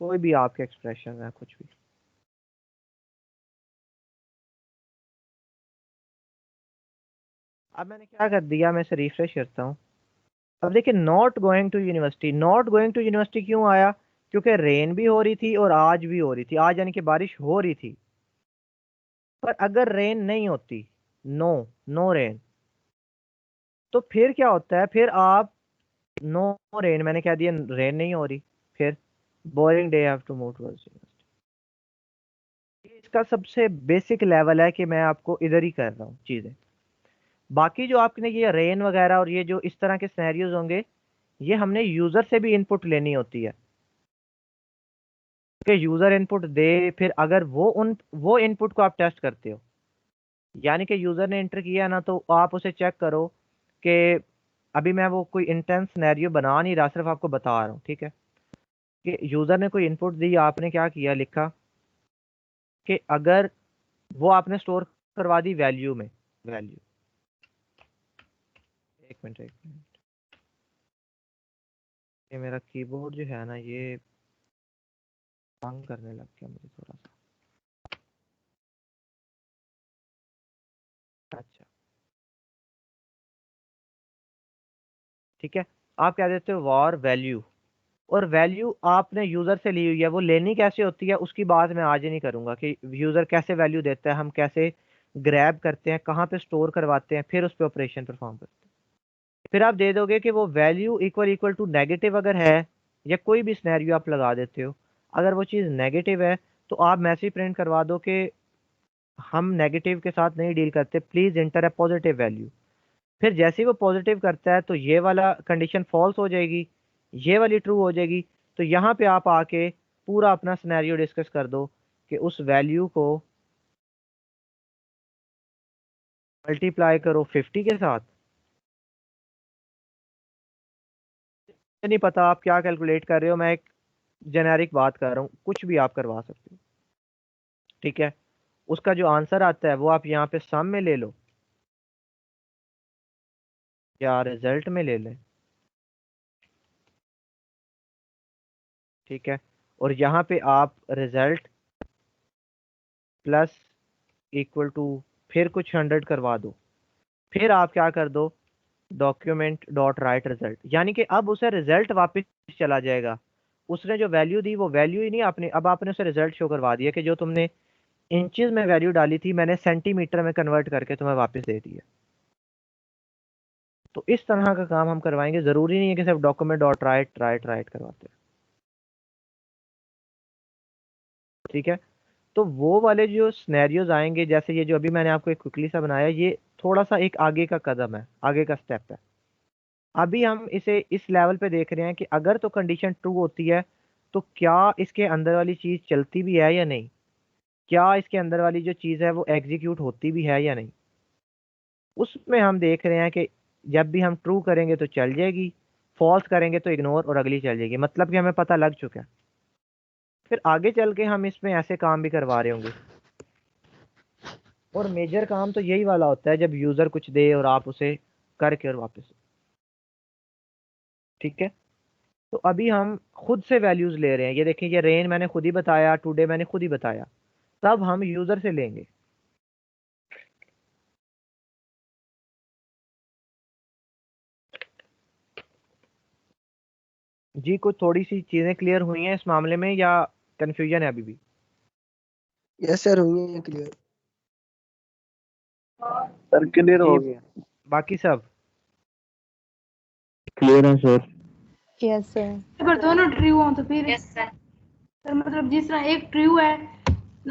S1: कोई भी आपके एक्सप्रेशन है, कुछ भी। अब मैंने क्या कर दिया, मैं इसे रिफ्रेश करता हूँ। अब देखिए, not going to university, not going to university क्यों आया? क्योंकि रेन भी हो रही थी और आज भी हो रही थी, आज यानी कि बारिश हो रही थी। पर अगर रेन नहीं होती, नो नो रेन, तो फिर क्या होता है? फिर आप नो रेन, मैंने कह दिया रेन नहीं हो रही, फिर boring day, have to move towards university. इसका सबसे बेसिक लेवल है कि मैं आपको इधर ही कर रहा हूँ चीजें। बाकी जो आपने ये रेन वगैरह और ये जो इस तरह के सिनेरियोज होंगे, ये हमने यूजर से भी इनपुट लेनी होती है कि यूजर इनपुट दे, फिर अगर वो इनपुट को आप टेस्ट करते हो, यानी कि यूजर ने एंटर किया ना, तो आप उसे चेक करो कि अभी मैं वो कोई इंटेंस सिनेरियो बना नहीं रहा, सिर्फ आपको बता रहा हूँ, ठीक है? कि यूजर ने कोई इनपुट दी, आपने क्या किया, लिखा कि अगर वो आपने स्टोर करवा दी वैल्यू में, वैल्यू, एक मिनट एक मिनट, ये मेरा कीबोर्ड जो है ना, ये तंग करने लग गया मुझे थोड़ा सा। अच्छा, ठीक है। आप क्या देते हो, वॉर वैल्यू, और वैल्यू आपने यूजर से ली हुई है, वो लेनी कैसे होती है उसकी बात मैं आज ही नहीं करूंगा कि यूजर कैसे वैल्यू देता है, हम कैसे ग्रैब करते हैं, कहाँ पे स्टोर करवाते हैं, फिर उस पर ऑपरेशन परफॉर्म करते हैं। फिर आप दे दोगे कि वो value equal equal to negative अगर है, या कोई भी सिनेरियो आप लगा देते हो, अगर वो चीज़ नेगेटिव है, तो आप मैसेज प्रिंट करवा दो कि हम नेगेटिव के साथ नहीं डील करते, please enter a positive value. फिर जैसे ही वो पॉजिटिव करता है, तो ये वाला कंडीशन फॉल्स हो जाएगी, ये वाली ट्रू हो जाएगी। तो यहाँ पे आप आके पूरा अपना सिनेरियो डिस्कस कर दो कि उस वैल्यू को मल्टीप्लाई करो 50 के साथ। मुझे नहीं पता आप क्या कैलकुलेट कर रहे हो, मैं एक जेनेरिक बात कर रहा हूँ, कुछ भी आप करवा सकते हो, ठीक है? उसका जो आंसर आता है वो आप यहाँ पे सम में ले लो या रिजल्ट में ले लें, ठीक है? और यहाँ पे आप रिजल्ट प्लस इक्वल टू फिर कुछ 100 करवा दो, फिर आप क्या कर दो, डॉक्यूमेंट डॉट राइट रिजल्ट, यानी कि अब उसे रिजल्ट वापस चला जाएगा। उसने जो वैल्यू दी वो वैल्यू ही नहीं, आपने अब आपने उसे रिजल्ट शो करवा दिया कि जो तुमने इंचेस में वैल्यू डाली थी, मैंने सेंटीमीटर में कन्वर्ट करके तुम्हें वापस दे दिया। तो इस तरह का काम हम करवाएंगे, जरूरी नहीं है कि सिर्फ document dot right right right करवाते हैं, ठीक है? तो वो वाले जो सिनेरियोज आएंगे, जैसे ये जो अभी मैंने आपको एक क्विकली सा बनाया, ये थोड़ा सा एक आगे का कदम है, आगे का स्टेप है। अभी हम इसे इस लेवल पे देख रहे हैं कि अगर तो कंडीशन ट्रू होती है, तो क्या इसके अंदर वाली चीज चलती भी है या नहीं, क्या इसके अंदर वाली जो चीज है वो एग्जीक्यूट होती भी है या नहीं। उसमें हम देख रहे हैं कि जब भी हम ट्रू करेंगे तो चल जाएगी, फॉल्स करेंगे तो इग्नोर और अगली चल जाएगी, मतलब कि हमें पता लग चुका है। फिर आगे चल के हम इसमें ऐसे काम भी करवा रहे होंगे, और मेजर काम तो यही वाला होता है जब यूजर कुछ दे और आप उसे करके और वापस, ठीक है? तो अभी हम खुद से वैल्यूज ले रहे हैं, ये देखिए, ये रेन मैंने खुद ही बताया, टुडे मैंने खुद ही बताया, तब हम यूजर से लेंगे। जी, कुछ थोड़ी सी चीजें क्लियर हुई हैं इस मामले में या कंफ्यूजन है अभी भी?
S4: यस सर, हुई है क्लियर।
S3: सर क्लियर हो
S1: जी,
S3: गया।
S1: बाकी सब
S3: क्लियर है सर।
S2: Yes sir.
S5: अगर दोनों ट्रू हो तो फिर सर मतलब जिस तरह एक ट्रू है,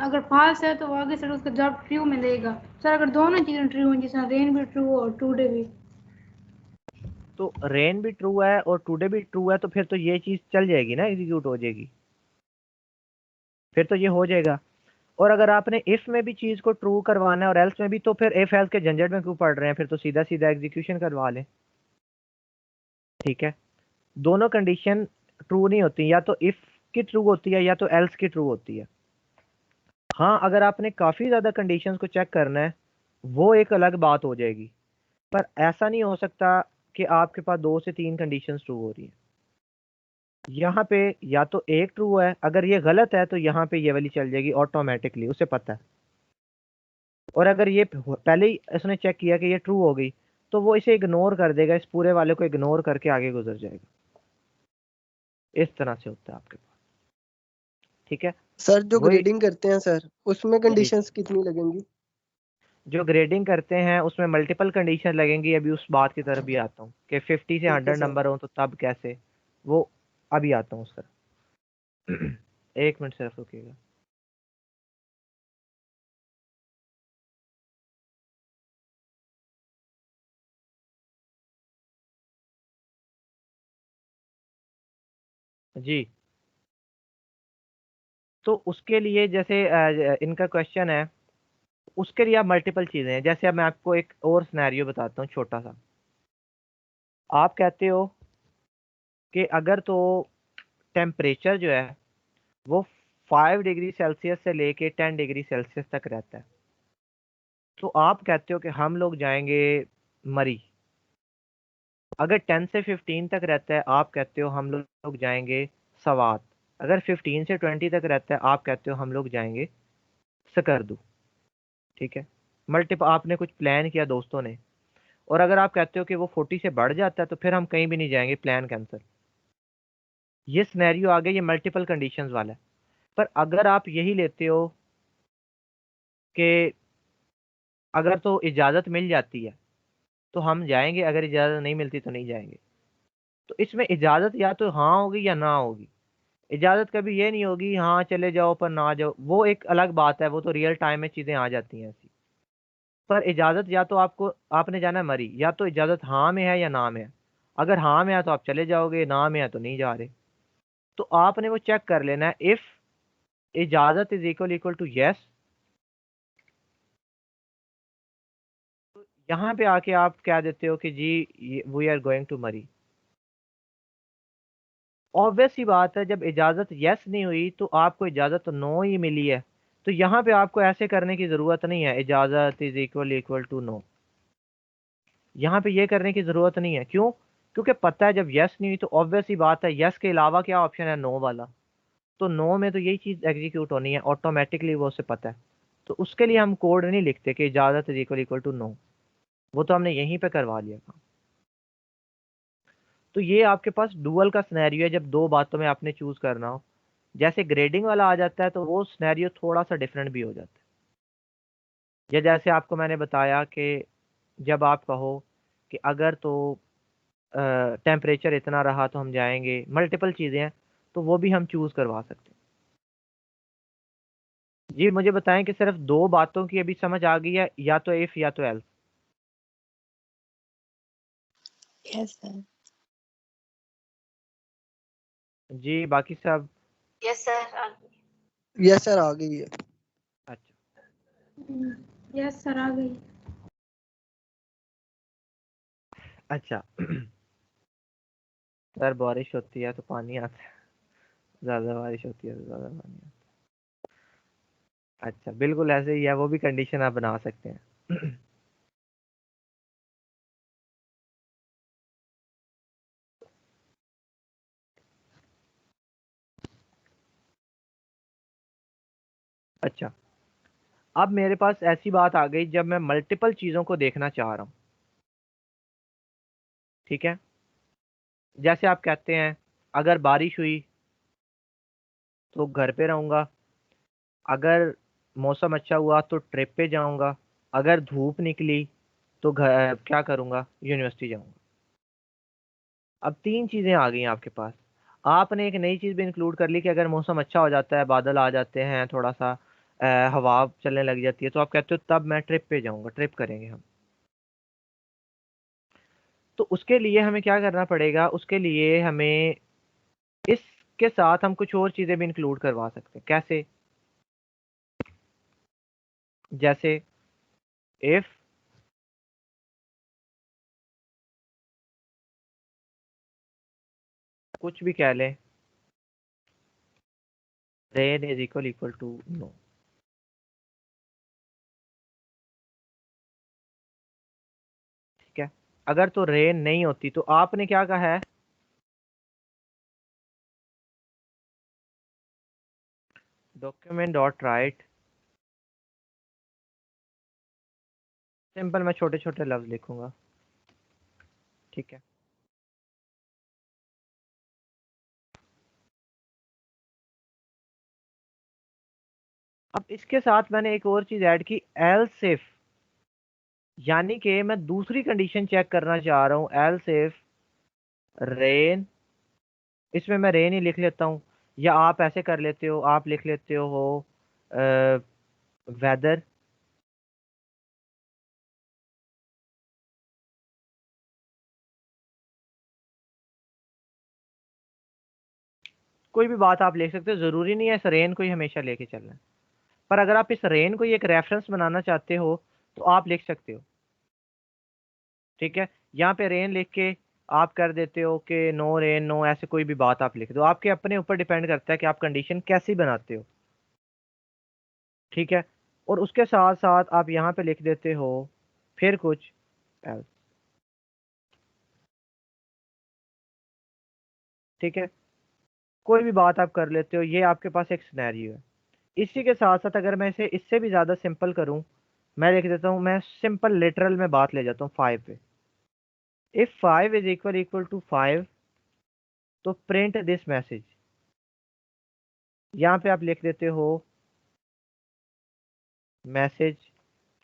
S5: अगर फॉल्स है तो वो आगे से उसका जवाब ट्रू में देगा। सर अगर दोनों चीजें ट्रू हों, जैसे रेन भी ट्रू और टुडे भी।
S1: तो रेन भी ट्रू है और टुडे भी ट्रू है, तो फिर तो ये चीज चल जाएगी ना, एग्जीक्यूट हो जाएगी, फिर तो ये हो जाएगा। और अगर आपने इफ में भी चीज को ट्रू करवाना है और एल्स में भी, तो फिर इफ एल्स के झंझट में क्यों पड़ रहे हैं, फिर तो सीधा सीधा एग्जीक्यूशन करवा लें। ठीक है, दोनों कंडीशन ट्रू नहीं होती, या तो इफ की ट्रू होती है या तो एल्स की ट्रू होती है। हाँ, अगर आपने काफी ज्यादा कंडीशंस को चेक करना है, वो एक अलग बात हो जाएगी, पर ऐसा नहीं हो सकता कि आपके पास 2 से 3 कंडीशंस ट्रू हो रही है। यहाँ पे या तो एक ट्रू है, अगर ये गलत है तो यहाँ पे ये वाली चल जाएगी ऑटोमेटिकली, उसे पता है। और अगर ये पहले ही इसने चेक किया कि ये ट्रू हो गई, तो वो इसे इग्नोर कर देगा, इस पूरे वाले को इग्नोर करके आगे गुजर जाएगा। इस तरह से होता है आपके पास। ठीक है,
S4: सर जो
S1: वही
S4: ग्रेडिंग करते हैं सर, उसमें
S1: जी,
S4: कंडीशंस कितनी लगेंगी?
S1: जो ग्रेडिंग करते हैं उसमें मल्टीपल कंडीशन लगेंगी। अभी उस बात की तरफ भी आता हूँ कि 50 से
S4: ठीक है
S1: 100
S4: सर।
S1: नंबर हो तो तब कैसे, वो अभी आता हूँ उस तरफ। 1 मिनट सिर्फ रुकिएगा। जी, तो उसके लिए जैसे इनका क्वेश्चन है, उसके लिए आप मल्टीपल चीजें हैं। जैसे अब मैं आपको एक और सिनेरियो बताता हूँ छोटा सा। आप कहते हो कि अगर तो टेम्परेचर जो है वो 5 डिग्री सेल्सियस से लेके 10 डिग्री सेल्सियस तक रहता है, तो आप कहते हो कि हम लोग जाएंगे मरी। अगर 10 से 15 तक रहता है, आप कहते हो हम लोग जाएंगे सवात। अगर 15 से 20 तक रहता है, आप कहते हो हम लोग जाएंगे सकरदू। ठीक है, मल्टीपल आपने कुछ प्लान किया दोस्तों ने, और अगर आप कहते हो कि वो 40 से बढ़ जाता है, तो फिर हम कहीं भी नहीं जाएंगे, प्लान कैंसिल। ये सिनेरियो आ गया, ये मल्टीपल कंडीशंस वाला है। पर अगर आप यही लेते हो कि अगर तो इजाज़त मिल जाती है तो हम जाएंगे, अगर इजाज़त नहीं मिलती तो नहीं जाएंगे, तो इसमें इजाज़त या तो हाँ होगी या ना होगी। इजाज़त कभी ये नहीं होगी हाँ चले जाओ पर ना जाओ, वो एक अलग बात है, वो तो रियल टाइम में चीज़ें आ जाती हैं ऐसी। पर इजाज़त या तो आपको आपने जाना है मरी, या तो इजाज़त हाँ में है या ना में है। अगर हाँ में है तो आप चले जाओगे, ना में है तो नहीं जा रहे। तो आपने वो चेक कर लेना है, इफ इजाज़त इज इक्वल टू यस, यहाँ पे आके आप क्या देते हो कि जी वी आर गोइंग टू मरी। ऑब्वियस सी बात है, जब इजाज़त यस नहीं हुई तो आपको इजाज़त नो ही मिली है, तो यहाँ पे आपको ऐसे करने की ज़रूरत नहीं है इजाज़त इज इक्वल टू नो। यहाँ पे ये करने की ज़रूरत नहीं है, क्यों? क्योंकि पता है जब यस नहीं हुई तो ऑब्वियस सी बात है यस के अलावा क्या ऑप्शन है, नो वाला। तो नो में तो यही चीज़ एग्जीक्यूट होनी है ऑटोमेटिकली, वो उसे पता है। तो उसके लिए हम कोड नहीं लिखते कि इजाज़त इज इक्वल टू नो, वो तो हमने यहीं पे करवा लिया था। तो ये आपके पास डुअल का सिनेरियो है, जब दो बातों में आपने चूज करना हो। जैसे ग्रेडिंग वाला आ जाता है तो वो सिनेरियो थोड़ा सा डिफरेंट भी हो जाता है। या जैसे आपको मैंने बताया कि जब आप कहो कि अगर तो टेम्परेचर इतना रहा तो हम जाएंगे, मल्टीपल चीज़ें हैं, तो वो भी हम चूज करवा सकते हैं। जी मुझे बताएं कि सिर्फ दो बातों की अभी समझ आ गई है, या तो इफ या तो एल्स।
S2: Yes sir.
S1: जी बाकी सब?
S2: Yes sir.
S4: यस सर, आ गई है।
S1: अच्छा,
S5: यस सर, आ गई।
S1: अच्छा। सर बारिश होती है तो पानी आता है, ज्यादा बारिश होती है तो ज्यादा पानी आता है। अच्छा, बिल्कुल ऐसे ही है, वो भी कंडीशन आप बना सकते हैं। अच्छा, अब मेरे पास ऐसी बात आ गई जब मैं मल्टीपल चीजों को देखना चाह रहा हूं। ठीक है, जैसे आप कहते हैं अगर बारिश हुई तो घर पे रहूंगा, अगर मौसम अच्छा हुआ तो ट्रिप पे जाऊंगा, अगर धूप निकली तो घर क्या करूंगा, यूनिवर्सिटी जाऊंगा। अब तीन चीजें आ गई हैं आपके पास। आपने एक नई चीज भी इंक्लूड कर ली कि अगर मौसम अच्छा हो जाता है, बादल आ जाते हैं, थोड़ा सा हवा चलने लग जाती है, तो आप कहते हो तब मैं ट्रिप पे जाऊंगा, ट्रिप करेंगे हम। तो उसके लिए हमें क्या करना पड़ेगा, उसके लिए हमें इसके साथ हम कुछ और चीजें भी इंक्लूड करवा सकते हैं। कैसे? जैसे इफ कुछ भी कह लें, rain is equal to no. ठीक है, अगर तो रेन नहीं होती तो आपने क्या कहा है, डॉक्यूमेंट डॉट राइट, सिंपल मैं छोटे छोटे लफ्ज लिखूंगा। ठीक है, अब इसके साथ मैंने एक और चीज ऐड की, एल्स इफ, यानी कि मैं दूसरी कंडीशन चेक करना चाह रहा हूं। एल्स इफ रेन, इसमें मैं रेन ही लिख लेता हूँ, या आप ऐसे कर लेते हो, आप लिख लेते हो वेदर। कोई भी बात आप लिख सकते हो, जरूरी नहीं है इस रेन को ही हमेशा लेके चलना है। पर अगर आप इस रेन को ही एक रेफरेंस बनाना चाहते हो तो आप लिख सकते हो। ठीक है, यहाँ पे रेन लिख के आप कर देते हो कि नो रेन नो, ऐसे कोई भी बात आप लिख दो, आपके अपने ऊपर डिपेंड करता है कि आप कंडीशन कैसी बनाते हो। ठीक है, और उसके साथ साथ आप यहाँ पे लिख देते हो फिर कुछ else। ठीक है, कोई भी बात आप कर लेते हो, ये आपके पास एक सिनेरियो है। इसी के साथ साथ अगर मैं इसे इससे भी ज्यादा सिंपल करूं, मैं लिख देता हूं, मैं सिंपल लिटरल में बात ले जाता हूँ 5 पे। इफ 5 इज इक्वल टू 5, तो प्रिंट दिस मैसेज। यहाँ पे आप लिख देते हो मैसेज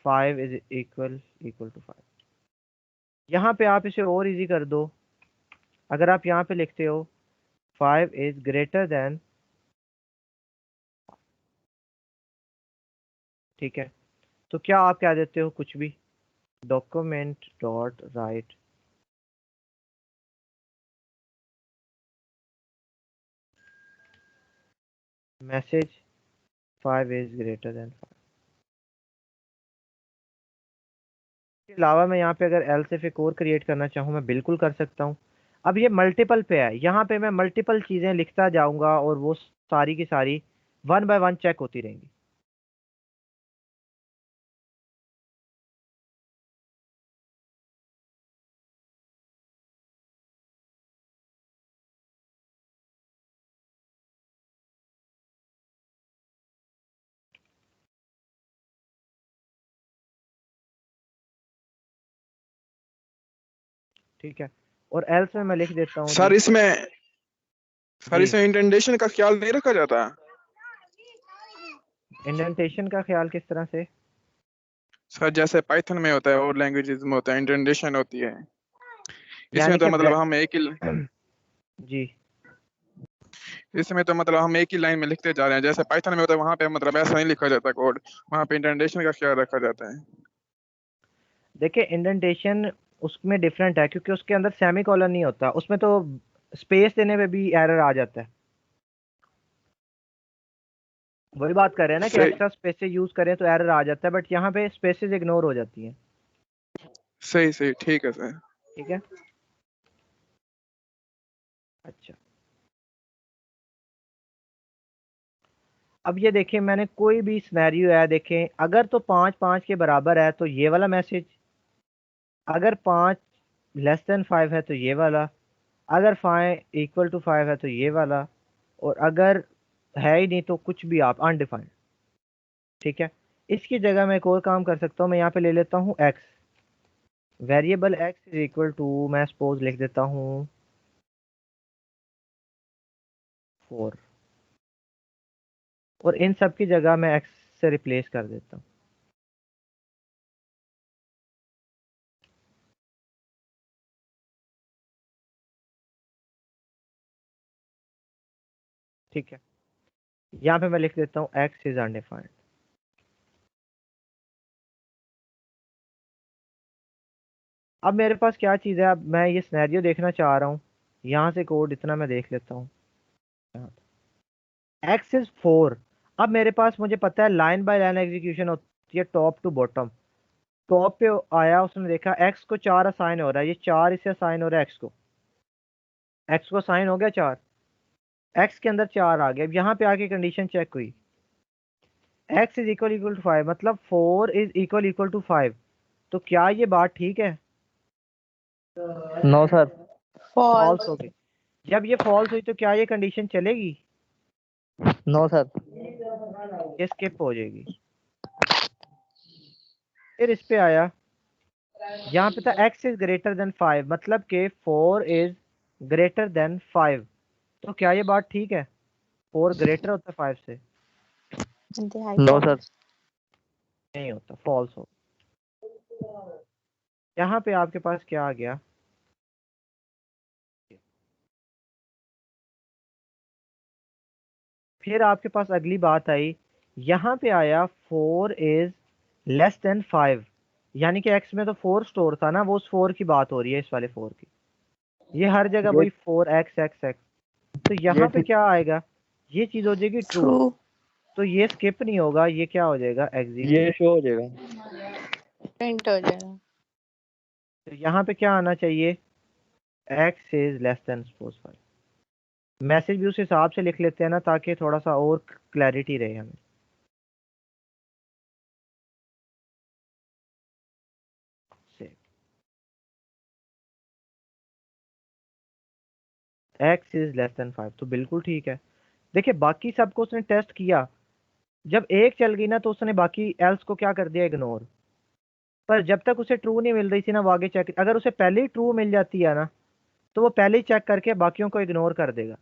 S1: 5 इज इक्वल टू 5। यहाँ पे आप इसे और इजी कर दो, अगर आप यहाँ पे लिखते हो 5 इज ग्रेटर देन, ठीक है, तो क्या आप क्या देते हो, कुछ भी, document dot right message 5 is greater than 5। इसके अलावा मैं यहाँ पे अगर एल्स इफ एक और क्रिएट करना चाहूँ, मैं बिल्कुल कर सकता हूँ। अब ये मल्टीपल पे है, यहाँ पे मैं मल्टीपल चीजें लिखता जाऊंगा और वो सारी की सारी वन बाय वन चेक होती रहेंगी। ठीक है, और एल्स में मैं लिख देता हूँ
S6: सर
S1: जी।
S6: इसमें सर
S1: जी,
S6: इसमें इंडेंटेशन का ख्याल नहीं रखा जाता।
S1: इंडेंटेशन का ख्याल किस तरह से?
S6: सर जैसे पाइथन में होता है और लैंग्वेजेस में होता है, इंडेंटेशन होती है। इसमें
S1: यानी
S6: तो
S1: कि
S6: मतलब हम एक ही
S1: जी,
S6: इसमें तो मतलब हम एक ही लाइन में लिखते जा रहे हैं। जैसे पाइथन में होता है वहां पे मतलब ऐसा नहीं लिखा जाता कोड, वहां पे इंडेंटेशन का ख्याल रखा जाता है।
S1: देखिए इंडेंटेशन उसमें डिफरेंट है, क्योंकि उसके अंदर सेमी कॉलन नहीं होता, उसमें तो स्पेस देने पे भी एरर आ जाता है। वही बात कर रहे हैं ना कि
S6: सही
S1: एक्स्ट्रा स्पेसेस यूज करें तो एरर आ जाता है, बट यहाँ पे स्पेसेस इग्नोर हो जाती हैं।
S6: सही सही ठीक है सर।
S1: ठीक है, अच्छा, अब ये देखें, मैंने कोई भी सिनेरियो है, देखें अगर तो 5 5 के बराबर है तो ये वाला मैसेज, अगर 5 लेस देन 5 है तो ये वाला, अगर 5 इक्वल टू 5 है तो ये वाला, और अगर है ही नहीं तो कुछ भी आप अनडिफाइंड। ठीक है, इसकी जगह मैं एक और काम कर सकता हूँ, मैं यहाँ पे ले लेता हूँ x, variable x is equal to, मैं सपोज लिख देता हूँ 4, और इन सब की जगह मैं एक्स से रिप्लेस कर देता हूँ। ठीक है, यहाँ पे मैं लिख देता हूँ एक्स इज अनडिफाइंड। अब मेरे पास क्या चीज़ है, अब मैं ये सिनेरियो देखना चाह रहा हूँ, यहाँ से कोड इतना मैं देख लेता हूँ। X is 4। अब मेरे पास मुझे पता है लाइन बाय लाइन एग्जीक्यूशन होती है टॉप टू बॉटम। टॉप पे आया, उसने देखा एक्स को 4 असाइन हो रहा है, ये 4 इसे असाइन हो रहा है एक्स को असाइन हो गया 4, एक्स के अंदर 4 आ गया। अब यहाँ पे आके कंडीशन चेक हुई, x is equal equal to 5, मतलब 4 इज इक्वल इक्वल टू 5। तो क्या ये बात ठीक है?
S3: No sir.
S1: False
S2: False.
S1: हो गई। जब ये फॉल्स हुई तो क्या ये कंडीशन चलेगी?
S3: No sir.
S1: ये स्किप हो जाएगी। फिर इस पे आया, यहाँ पे था x इज ग्रेटर देन 5, मतलब कि 4 इज ग्रेटर देन 5। तो क्या ये बात ठीक है? 4 ग्रेटर होता है 5 से?
S3: No sir.
S1: नहीं होता, फॉल्स हो। यहाँ पे आपके पास क्या आ गया, फिर आपके पास अगली बात आई, यहाँ पे आया 4 इज लेस देन 5, यानी कि x में तो 4 स्टोर था ना, वो उस 4 की बात हो रही है, इस वाले 4 की। ये हर जगह वही 4x। तो यहाँ पे क्या आएगा, ये चीज हो जाएगी ट्रू।
S2: True.
S1: तो ये स्किप नहीं होगा, ये क्या हो जाएगा, एग्जीक्यूट।
S3: ये शो हो जाएगा।
S2: Print हो जाएगा.
S1: तो यहाँ पे क्या आना चाहिए, x is less then suppose 5। Message भी उस हिसाब से लिख लेते हैं ना, ताकि थोड़ा सा और क्लैरिटी रहे हमें। x इज लेस देन 5, तो बिल्कुल ठीक है। देखिए बाकी सबको उसने टेस्ट किया, जब एक चल गई ना तो उसने बाकी एल्स को क्या कर दिया, इग्नोर। पर जब तक उसे ट्रू नहीं मिल रही थी ना, वो आगे चेक, अगर उसे पहले ही ट्रू मिल जाती है ना, तो वो पहले ही चेक करके बाकियों को इग्नोर कर देगा।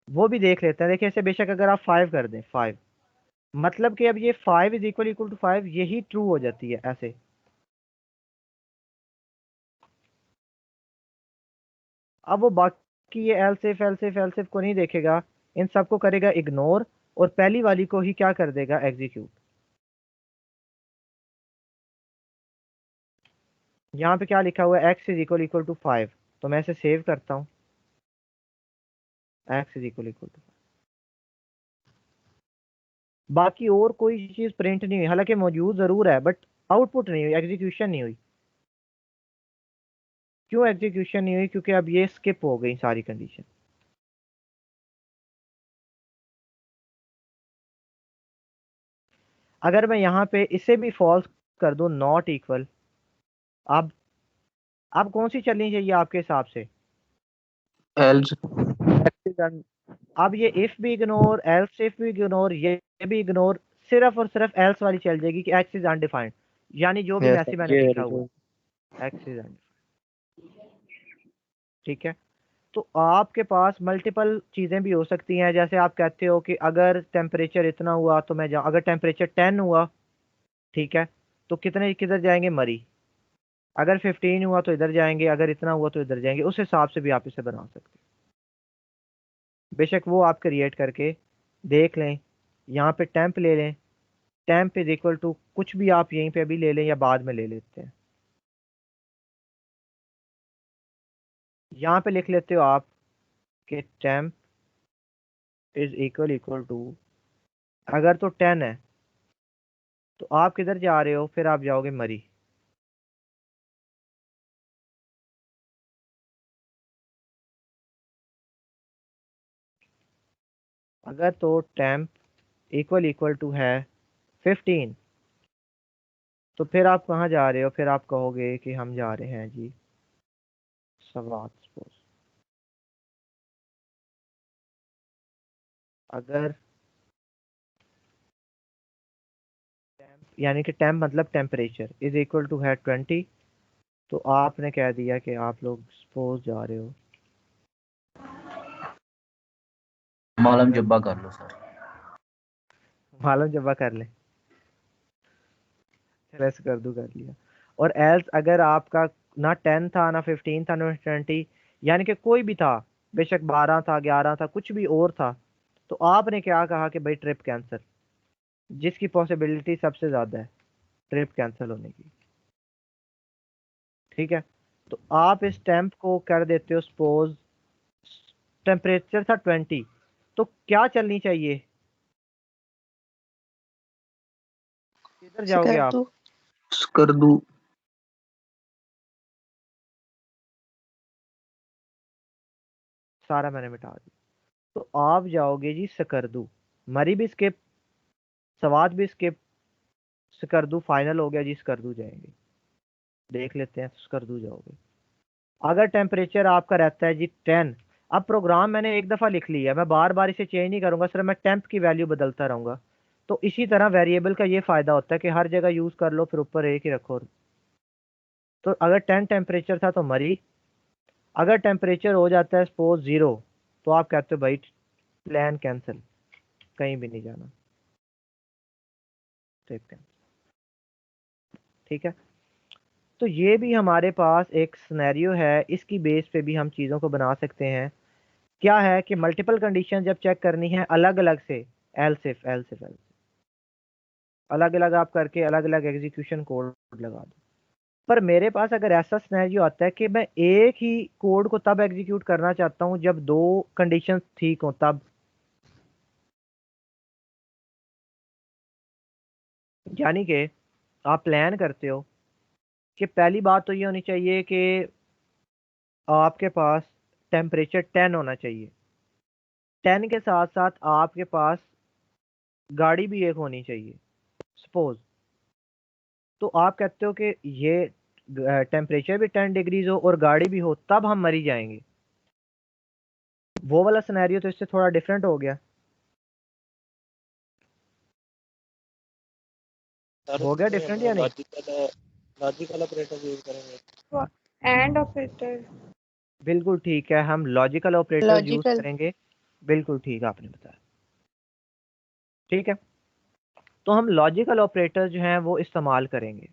S1: वो भी देख लेते हैं। देखिए इसे बेशक अगर आप 5 कर दें, 5 मतलब कि अब ये 5 इज इक्वल इक्वल टू 5, यही ट्रू हो जाती है ऐसे। अब वो बाकी ये एल्स इफ को नहीं देखेगा, इन सबको करेगा इग्नोर, और पहली वाली को ही क्या कर देगा, एग्जीक्यूट। यहाँ पे क्या लिखा हुआ है, x is equal equal to 5, तो मैं इसे सेव करता हूँ, x is equal equal to. बाकी और कोई चीज प्रिंट नहीं हुई, हालांकि मौजूद जरूर है, बट आउटपुट नहीं हुई, एग्जीक्यूशन नहीं हुई। क्यों एग्जीक्यूशन नहीं हुई? क्योंकि अब ये स्किप हो गई सारी कंडीशन। अगर मैं यहाँ पे इसे भी फॉल्स कर दूं, नॉट इक्वल, अब अब कौन सी चलनी चाहिए आपके हिसाब से?
S3: एल्स।
S1: अब ये इफ भी इग्नोर, एल्स इफ भी इग्नोर, ये भी इग्नोर, सिर्फ और सिर्फ एल्स वाली चल जाएगी कि एक्स इज अनडिफाइंड, यानी जो भी
S3: यस
S1: मैसेज
S3: सर,
S1: मैंने
S3: ये
S1: लिखा हुआ है, एक्स इज अनडिफाइंड। ठीक है। तो आपके पास मल्टीपल चीजें भी हो सकती हैं, जैसे आप कहते हो कि अगर टेम्परेचर इतना हुआ तो मैं जाऊँ, अगर टेम्परेचर 10 हुआ, ठीक है, तो कितने किधर जाएंगे, मरी। अगर 15 हुआ तो इधर जाएंगे, अगर इतना हुआ तो इधर जाएंगे। उस हिसाब से भी आप इसे बना सकते हैं। बेशक वो आप क्रिएट करके देख लें, यहाँ पे टेम्प ले लें, टेम्प इज इक्वल टू कुछ भी आप यहीं पे अभी ले लें या बाद में ले लेते हैं। यहाँ पे लिख लेते हो आप कि टेम्प इज इक्वल टू, अगर तो 10 है तो आप किधर जा रहे हो, फिर आप जाओगे मरी। अगर तो टेम्प इक्वल टू है 15, तो फिर आप कहाँ जा रहे हो, फिर आप कहोगे कि हम जा रहे हैं जी सवात सपोज। अगर यानी कि टेम्प मतलब टेम्परेचर इज इक्वल टू है 20, तो आपने कह दिया कि आप लोग सपोज जा रहे हो,
S7: मालम जब्बा कर लो सर।
S1: मालूम जब्बा कर ले, चलो ऐसे कर लिया। और एल्स अगर आपका ना 10 था, ना 15 था, ना 20, यानी कि कोई भी था, बेशक 12 था, 11 था, कुछ भी और था, तो आपने क्या कहा कि भाई ट्रिप कैंसिल, जिसकी पॉसिबिलिटी सबसे ज्यादा है ट्रिप कैंसिल होने की। ठीक है। तो आप इस टेम्प को कर देते हो सपोज, टेम्परेचर था 20, तो क्या चलनी चाहिए, किधर जाओगे
S2: कर
S1: आप?
S2: दो।
S7: कर दूं।
S1: सारा मैंने मिटा दिया। तो आप जाओगे जी सकरदू, मरी भी स्किप, सवाद भी स्किप, सकरदू फाइनल हो गया जी, सकरदू जाएंगे, देख लेते हैं, तो सकरदू जाओगे। अगर टेम्परेचर आपका रहता है जी 10, अब प्रोग्राम मैंने एक दफ़ा लिख लिया, मैं बार बार इसे चेंज नहीं करूंगा, सिर्फ मैं टेम्प की वैल्यू बदलता रहूंगा। तो इसी तरह वेरिएबल का ये फ़ायदा होता है कि हर जगह यूज़ कर लो, फिर ऊपर एक ही रखो। तो अगर 10 टेम्परेचर था तो मरी, अगर टेम्परेचर हो जाता है सपोज 0, तो आप कहते हो भाई प्लान कैंसिल, कहीं भी नहीं जाना, ट्रिप कैंसिल। ठीक है, तो ये भी हमारे पास एक सिनेरियो है, इसकी बेस पे भी हम चीज़ों को बना सकते हैं। क्या है कि मल्टीपल कंडीशन जब चेक करनी है अलग अलग से, एल्स इफ अलग अलग आप करके अलग अलग एग्जीक्यूशन कोड लगा दो। पर मेरे पास अगर ऐसा सिनेरियो आता है कि मैं एक ही कोड को तब एग्जीक्यूट करना चाहता हूं जब दो कंडीशंस ठीक हो, तब यानी कि आप प्लान करते हो कि पहली बात तो ये होनी चाहिए कि आपके पास टेम्परेचर 10 होना चाहिए, 10 के साथ साथ आपके पास गाड़ी भी एक होनी चाहिए सपोज। तो आप कहते हो कि ये टेम्परेचर भी 10 डिग्रीज हो और गाड़ी भी हो, तब हम मरी जाएंगे। वो वाला सिनेरियो तो इससे थोड़ा डिफरेंट हो गया, हो गया डिफरेंट या नहीं?
S8: लॉजिकल ऑपरेटर यूज करेंगे।
S5: And operator.
S1: बिल्कुल ठीक है, हम लॉजिकल ऑपरेटर्स यूज
S2: लॉजिकल।
S1: करेंगे। बिल्कुल ठीक आपने बताया। ठीक है, तो हम लॉजिकल ऑपरेटर्स जो हैं वो इस्तेमाल करेंगे।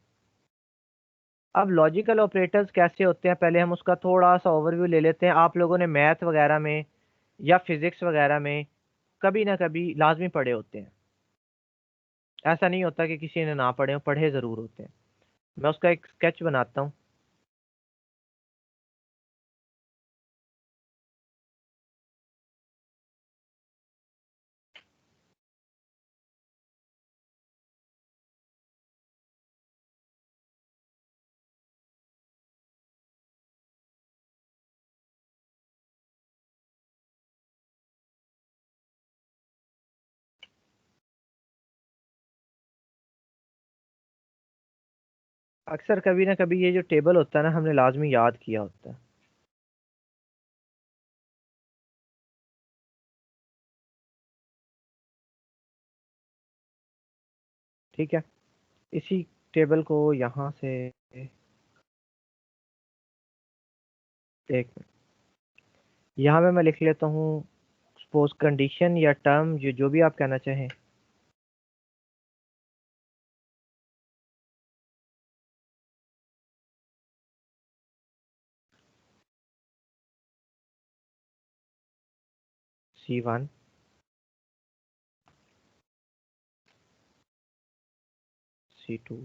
S1: अब लॉजिकल ऑपरेटर्स कैसे होते हैं, पहले हम उसका थोड़ा सा ओवरव्यू ले लेते हैं। आप लोगों ने मैथ वगैरह में या फिजिक्स वगैरह में कभी ना कभी लाजमी पढ़े होते हैं, ऐसा नहीं होता कि किसी ने ना पढ़े हो, पढ़े ज़रूर होते हैं। मैं उसका एक स्केच बनाता हूँ। अक्सर कभी ना कभी ये जो टेबल होता है ना, हमने लाजमी याद किया होता है। ठीक है, इसी टेबल को यहाँ से एक मिनट, यहाँ पे मैं लिख लेता हूँ सपोज कंडीशन या टर्म, जो भी आप कहना चाहें। C1 C2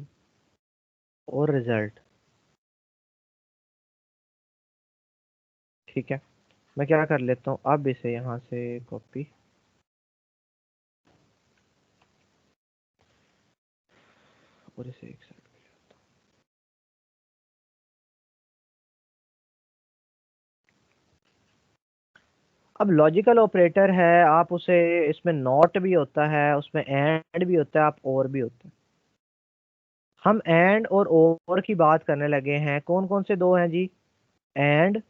S1: और रिजल्ट। ठीक है, मैं क्या कर लेता हूँ, अब इसे यहाँ से कॉपी, और इसे एक साइड। अब लॉजिकल ऑपरेटर है, आप उसे, इसमें नॉट भी होता है, उसमें एंड भी होता है, आप और भी होता है। हम एंड और की बात करने लगे हैं। कौन कौन से दो हैं जी? एंड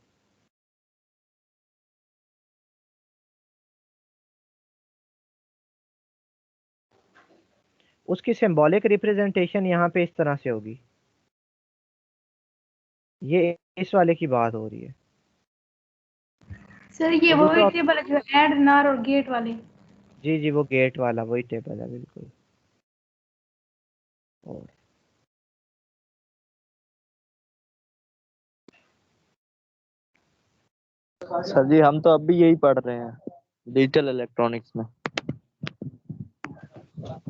S1: उसकी सिंबॉलिक रिप्रेजेंटेशन यहाँ पे इस तरह से होगी, ये इस वाले की बात हो रही है।
S5: सर ये
S1: और
S5: वो
S1: दूसरा,
S5: टेबल है जो ऐड नार और गेट वाले।
S1: जी जी वो गेट वाला वही टेबल है बिल्कुल। और
S3: सर जी हम तो अब भी यही पढ़ रहे हैं डिजिटल इलेक्ट्रॉनिक्स में।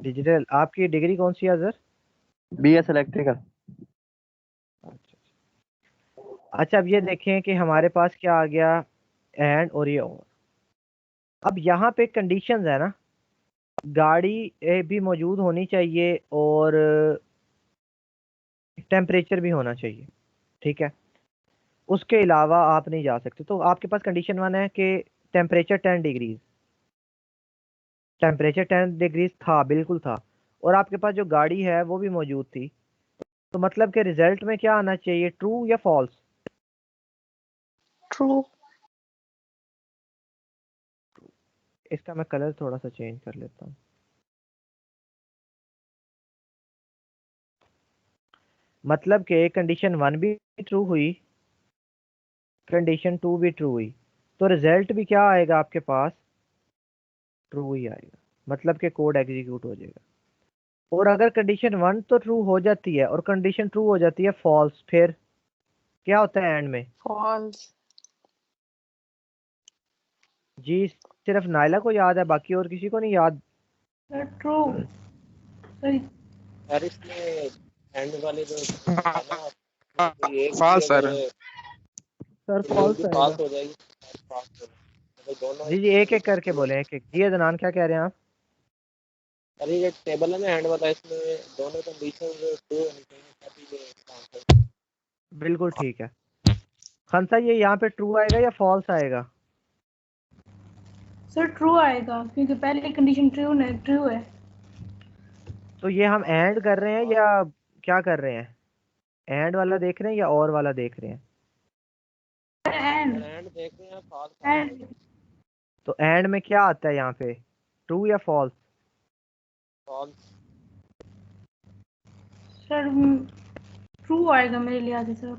S1: डिजिटल, आपकी डिग्री कौन सी है सर?
S3: BS electrical.
S1: अच्छा, अच्छा, अब ये देखें कि हमारे पास क्या आ गया, एंड और ये और। अब यहाँ पे कंडीशंस है ना, गाड़ी भी मौजूद होनी चाहिए और टेम्परेचर भी होना चाहिए, ठीक है। उसके अलावा आप नहीं जा सकते। तो आपके पास कंडीशन 1 है कि टेम्परेचर 10 डिग्रीज, टेम्परेचर 10 डिग्रीज था, बिल्कुल था, और आपके पास जो गाड़ी है वो भी मौजूद थी। तो मतलब कि रिजल्ट में क्या आना चाहिए, ट्रू या फॉल्स?
S2: ट्रू।
S1: इसका मैं कलर थोड़ा सा चेंज कर लेता हूँ। मतलब कि कंडीशन 1 भी ट्रू हुई, कंडीशन 2 भी ट्रू हुई, तो रिजल्ट भी क्या आएगा आपके पास, ट्रू ही आएगा। मतलब कि कोड एग्जीक्यूट हो जाएगा। और अगर कंडीशन 1 तो ट्रू हो जाती है और कंडीशन ट्रू हो जाती है फॉल्स, फिर क्या होता है एंड में?
S2: फॉल्स।
S1: जी, सिर्फ नायला को याद है, बाकी और किसी को नहीं याद?
S5: Sir true. सॉरी।
S8: सर इसमें एंड वाले जो है ना, कोई एक
S6: फॉल्स
S8: भी
S6: सर।
S8: अगर
S1: सर
S8: कोई
S1: फॉल्स
S8: भी
S1: आएगा।
S8: पास हो जाएगी पास हो जाएगी। अगर दोनों
S1: जी जी, एक एक करके बोले, एक एक। जी अदनान, क्या कह रहे हैं आप?
S8: अरे ये टेबल है ना हैंड वाला, इसमें दोनों कंडीशन ट्रू होनी चाहिए तभी ये आंसर।
S1: बिल्कुल ठीक है खनसा, ये यहाँ पे ट्रू आएगा या फॉल्स आएगा?
S5: सर ट्रू आएगा क्योंकि पहली कंडीशन ट्रू है।
S1: तो ये हम एंड कर रहे हैं या क्या कर रहे हैं? एंड वाला देख रहे हैं या और वाला देख रहे हैं?
S5: एंड
S8: एंड देख रहे हैं पास
S5: एंड
S1: तो एंड में क्या आता है यहाँ पे, ट्रू या फॉल्स?
S8: फॉल्स।
S5: सर ट्रू आएगा मेरे लिहाज से सर।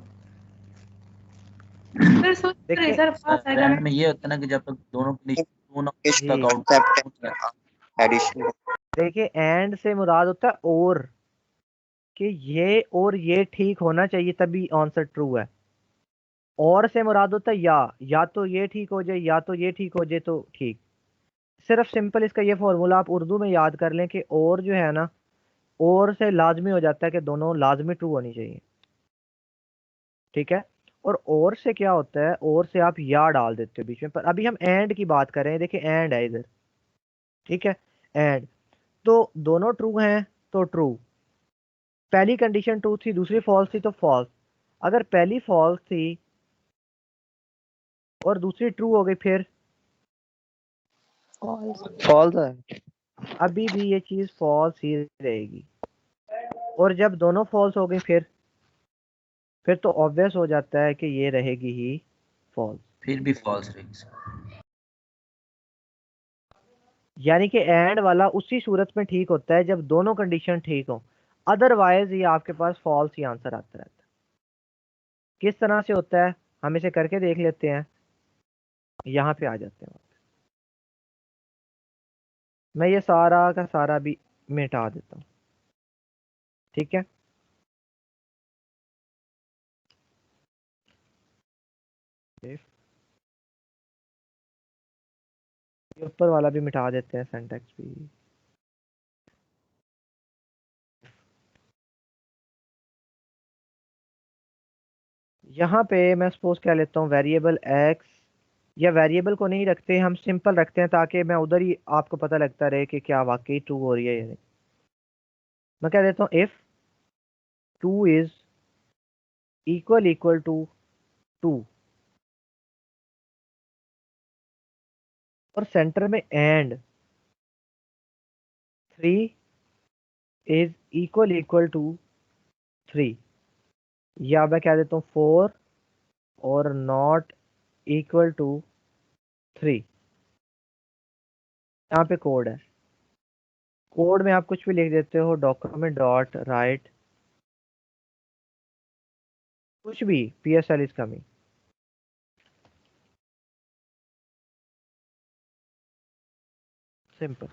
S5: सर सोच रहे
S1: देखिए
S5: सर पास आएगा।
S7: एंड में ये होता है ना कि जब तक दोनों कंडीशन ट्रू ना हो तब
S1: जी,
S7: तक आउटपुट
S4: एडिशन
S1: देखिए एंड से मुराद होता है और, कि ये और ये ठीक होना चाहिए तभी आंसर ट्रू है। और से मुराद होता है या तो ये ठीक हो जाए या तो ये ठीक हो जाए तो ठीक। सिर्फ सिंपल इसका ये फॉर्मूला आप उर्दू में याद कर लें कि और जो है ना, और से लाजमी हो जाता है कि दोनों लाजमी ट्रू होनी चाहिए, ठीक है। और से क्या होता है, और से आप या डाल देते हो बीच में, पर अभी हम एंड की बात कर रहे हैं। देखिए एंड है इधर, ठीक है, एंड। तो दोनों ट्रू हैं तो ट्रू, पहली कंडीशन ट्रू थी, दूसरी फॉल्स थी तो फॉल्स। अगर पहली फॉल्स थी और दूसरी ट्रू हो गई, फिर
S2: फॉल्स।
S3: फॉल्स है।
S1: अभी भी ये चीज फॉल्स ही रहेगी। और जब दोनों फॉल्स हो गई, फिर तो ऑब्वियस हो जाता है कि ये रहेगी ही फॉल्स।
S7: फिर भी फॉल्स रहेगी सर।
S1: यानी कि एंड वाला उसी सूरत में ठीक होता है जब दोनों कंडीशन ठीक हो, अदरवाइज ये आपके पास फॉल्स ही आंसर आता रहता है। किस तरह से होता है हम इसे करके देख लेते हैं। यहाँ पे आ जाते हैं, मैं ये सारा का सारा भी मिटा देता हूँ, ठीक है। ये ऊपर वाला भी मिटा देते हैं, सिंटैक्स भी। यहाँ पे मैं सपोज क्या लेता हूँ, वेरिएबल एक्स, या वेरिएबल को नहीं रखते, हम सिंपल रखते हैं ताकि मैं उधर ही आपको पता लगता रहे कि क्या वाकई ट्रू हो रही है या नहीं। मैं क्या देता हूँ, इफ 2 इज इक्वल टू 2, और सेंटर में एंड 3 इज इक्वल टू 3, या मैं क्या देता हूँ 4 और नॉट इक्वल टू 3। यहाँ पे कोड है, कोड में आप कुछ भी लिख देते हो, डॉक्यूमेंट डॉट राइट कुछ भी, PSL इज कमिंग, सिंपल।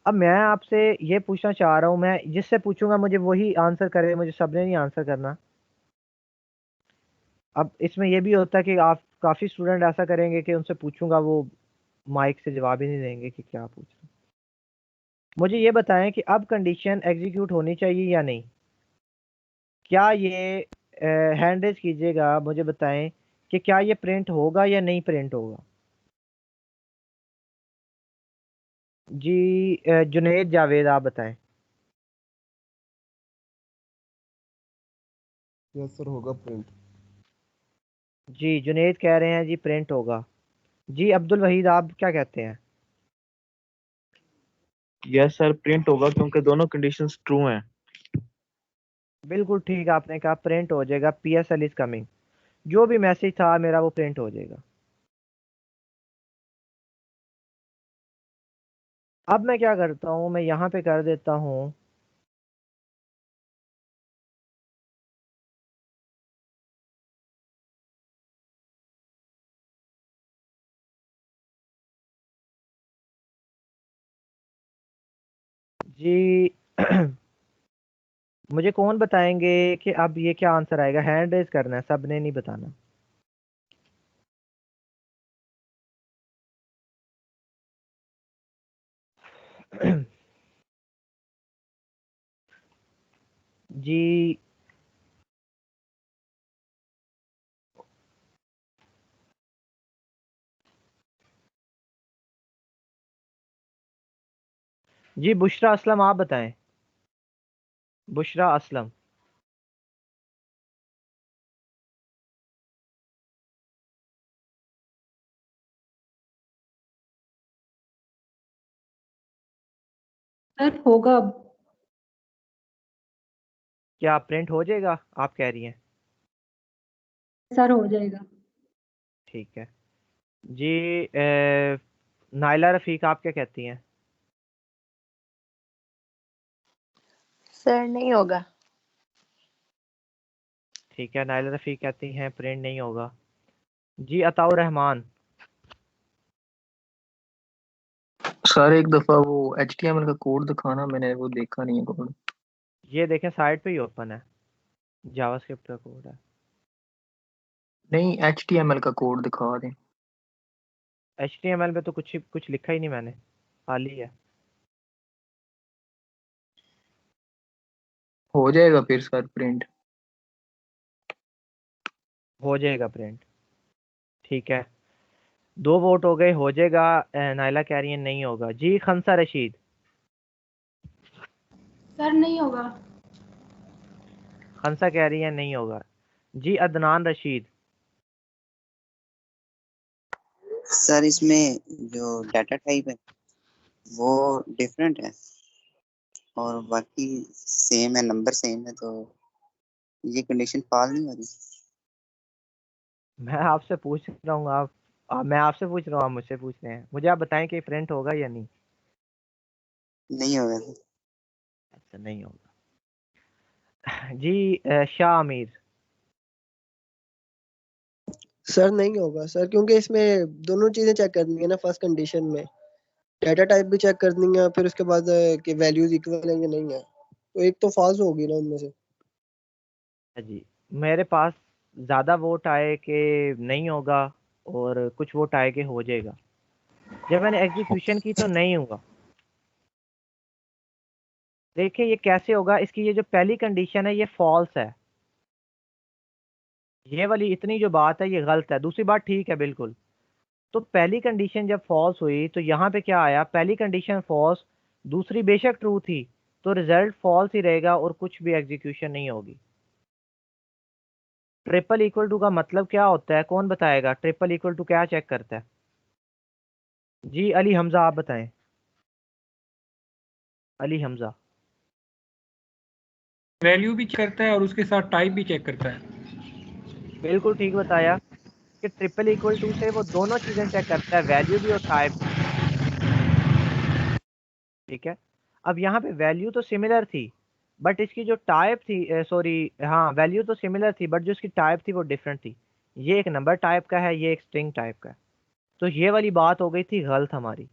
S1: अब मैं आपसे ये पूछना चाह रहा हूँ, मैं जिससे पूछूंगा मुझे वही आंसर करे, मुझे सबने नहीं आंसर करना। अब इसमें ये भी होता है कि आप काफ़ी स्टूडेंट ऐसा करेंगे कि उनसे पूछूंगा वो माइक से जवाब ही नहीं देंगे कि क्या पूछ रहे हैं। मुझे ये बताएं कि अब कंडीशन एग्जीक्यूट होनी चाहिए या नहीं। क्या ये हैंड रेज कीजिएगा, मुझे बताएं कि क्या ये प्रिंट होगा या नहीं प्रिंट होगा। जी जुनेद जावेद आप बताएं।
S9: यस सर होगा प्रिंट।
S1: जी जुनेद कह रहे हैं जी प्रिंट होगा। जी अब्दुल वहीद आप क्या कहते हैं।
S3: यस सर प्रिंट होगा क्योंकि दोनों कंडीशंस ट्रू हैं।
S1: बिल्कुल ठीक आपने कहा, प्रिंट हो जाएगा। PSL इज कमिंग, जो भी मैसेज था मेरा वो प्रिंट हो जाएगा। अब मैं क्या करता हूँ, मैं यहाँ पे कर देता हूँ जी मुझे कौन बताएंगे कि अब ये क्या आंसर आएगा। हैंड रेज करना है, सबने नहीं बताना। जी जी बुशरा असलम आप बताएं। बुशरा असलम।
S5: सर होगा अब।
S1: क्या प्रिंट हो जाएगा आप कह रही हैं।
S5: सर हो जाएगा।
S1: ठीक है जी। नाइला रफीक आप क्या कहती हैं।
S2: सर नहीं होगा।
S1: ठीक है नाइला रफीक कहती हैं प्रिंट नहीं होगा। जी अताउर रहमान।
S10: सर एक दफा वो HTML का कोड दिखाना, मैंने वो देखा नहीं है कोड।
S1: ये देखें साइड पे ही ओपन है, जावास्क्रिप्ट का कोड है।
S10: नहीं HTML का कोड दिखा दें।
S1: HTML में तो कुछ लिखा ही नहीं मैंने, खाली है।
S10: हो जाएगा फिर सर प्रिंट।
S1: हो जाएगा प्रिंट। ठीक है 2 वोट हो गए, हो जाएगा। नाइला कह रही है नहीं होगा। जी खंसा रशीद।
S5: सर नहीं होगा।
S1: खंसा कह रही है नहीं होगा। जी अदनान रशीद।
S11: सर इसमें जो डाटा टाइप है वो डिफरेंट है और बाकी सेम है, नंबर सेम है, तो ये कंडीशन फॉल नहीं हो रही।
S1: मैं आपसे पूछ रहा हूँ, मैं आपसे पूछ रहा हूँ, आप मुझसे पूछ रहे हैं। मुझे आप बताएं कि प्रिंट होगा या नहीं।
S11: नहीं होगा सर।
S1: अच्छा नहीं होगा। जी शाह अमीर।
S4: सर नहीं होगा सर, क्योंकि इसमें दोनों चीजें चेक करनी है ना। फर्स्ट कंडीशन में डाटा टाइप भी चेक करनी है, फिर उसके बाद कि वैल्यूज इक्वल है या नहीं है, तो एक तो फॉल्स होगी ना उनमें से।
S1: जी मेरे पास ज़्यादा वोट आए कि नहीं होगा और कुछ वोट आए कि हो जाएगा। जब मैंने एग्जीक्यूशन की तो नहीं हुआ। देखिए ये कैसे होगा, इसकी ये जो पहली कंडीशन है ये फॉल्स है। ये वाली इतनी जो बात है ये गलत है, दूसरी बात ठीक है बिल्कुल। तो पहली कंडीशन जब फॉल्स हुई तो यहाँ पे क्या आया, पहली कंडीशन फॉल्स, दूसरी बेशक ट्रू थी, तो रिजल्ट फॉल्स ही रहेगा और कुछ भी एग्जीक्यूशन नहीं होगी। ट्रिपल इक्वल टू का मतलब क्या होता है, कौन बताएगा। ट्रिपल इक्वल टू क्या चेक करता है। जी अली हमजा आप बताएं। अली हमजा।
S12: वैल्यू भी चेक करता है और उसके साथ टाइप भी चेक करता है।
S1: बिल्कुल ठीक बताया कि ट्रिपल इक्वल टू से वो दोनों चीजें चेक करता है, वैल्यू भी और टाइप भी। ठीक है अब यहाँ पे वैल्यू तो सिमिलर थी बट इसकी जो टाइप थी, सॉरी हाँ वैल्यू तो सिमिलर थी बट जो इसकी टाइप थी वो डिफरेंट थी। ये एक नंबर टाइप का है, ये एक स्ट्रिंग टाइप का है। तो ये वाली बात हो गई थी गलत हमारी।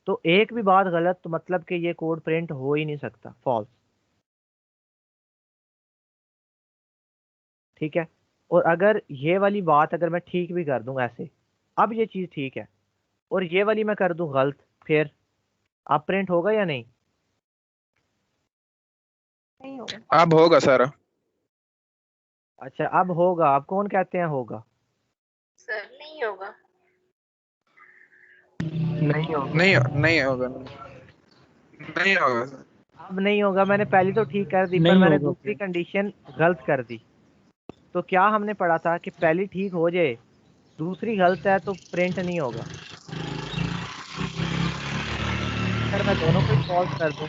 S1: तो एक भी बात गलत तो मतलब कि ये कोड प्रिंट हो ही नहीं सकता, फॉल्स। ठीक है और अगर ये वाली बात अगर मैं ठीक भी कर दूं ऐसे, अब ये चीज़ ठीक है और ये वाली मैं कर दूं गलत, फिर अब प्रिंट होगा या नहीं।
S2: नहीं होगा।
S6: अब होगा सर।
S1: अच्छा अब होगा, आप कौन कहते हैं होगा?
S2: सर नहीं होगा।
S10: नहीं होगा।
S6: नहीं होगा, नहीं होगा सर।
S1: अब नहीं होगा, मैंने पहली तो ठीक कर दी, पर
S12: नहीं
S1: मैंने
S12: होगा
S1: दूसरी
S12: प्रिंट।
S1: कंडीशन गलत कर दी। तो क्या हमने पढ़ा था कि पहली ठीक हो जाए, दूसरी गलत है तो प्रिंट नहीं होगा। अगर मैं दोनों को ही फॉल्स कर दूं,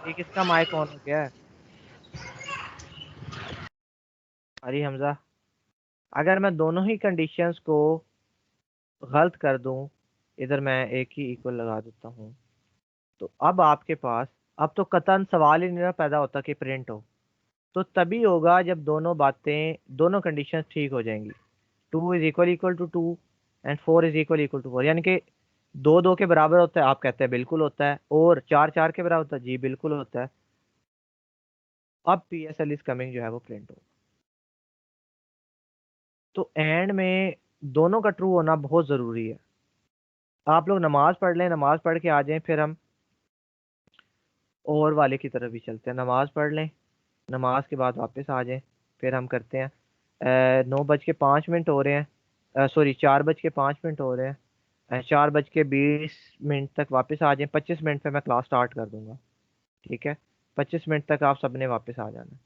S1: एक इसका माइक ऑन हो गया है। अरे हमजा, अगर मैं दोनों ही कंडीशंस को गलत कर दूं, इधर मैं एक ही इक्वल लगा देता हूं, तो अब आपके पास, अब तो कतन सवाल ही नहीं ना पैदा होता कि प्रिंट हो। तो तभी होगा जब दोनों बातें, दोनों कंडीशंस ठीक हो जाएंगी। 2 = 2 एंड 4 = 4, यानी कि 2 2 के बराबर होता है, आप कहते हैं बिल्कुल होता है, और 4 4 के बराबर होता है, जी बिल्कुल होता है। अब PSL इज कमिंग जो है वो प्रिंट हो। तो एंड में दोनों का ट्रू होना बहुत ज़रूरी है। आप लोग नमाज पढ़ लें, नमाज पढ़ के आ जाएं, फिर हम और वाले की तरफ भी चलते हैं। नमाज पढ़ लें, नमाज के बाद वापस आ जाएं, फिर हम करते हैं। 9:05 हो रहे हैं, सॉरी 4:05 हो रहे हैं। 4:20 तक वापस आ जाएं, 25 मिनट पे मैं क्लास स्टार्ट कर दूंगा, ठीक है? 25 मिनट तक आप सबने वापस आ जाना।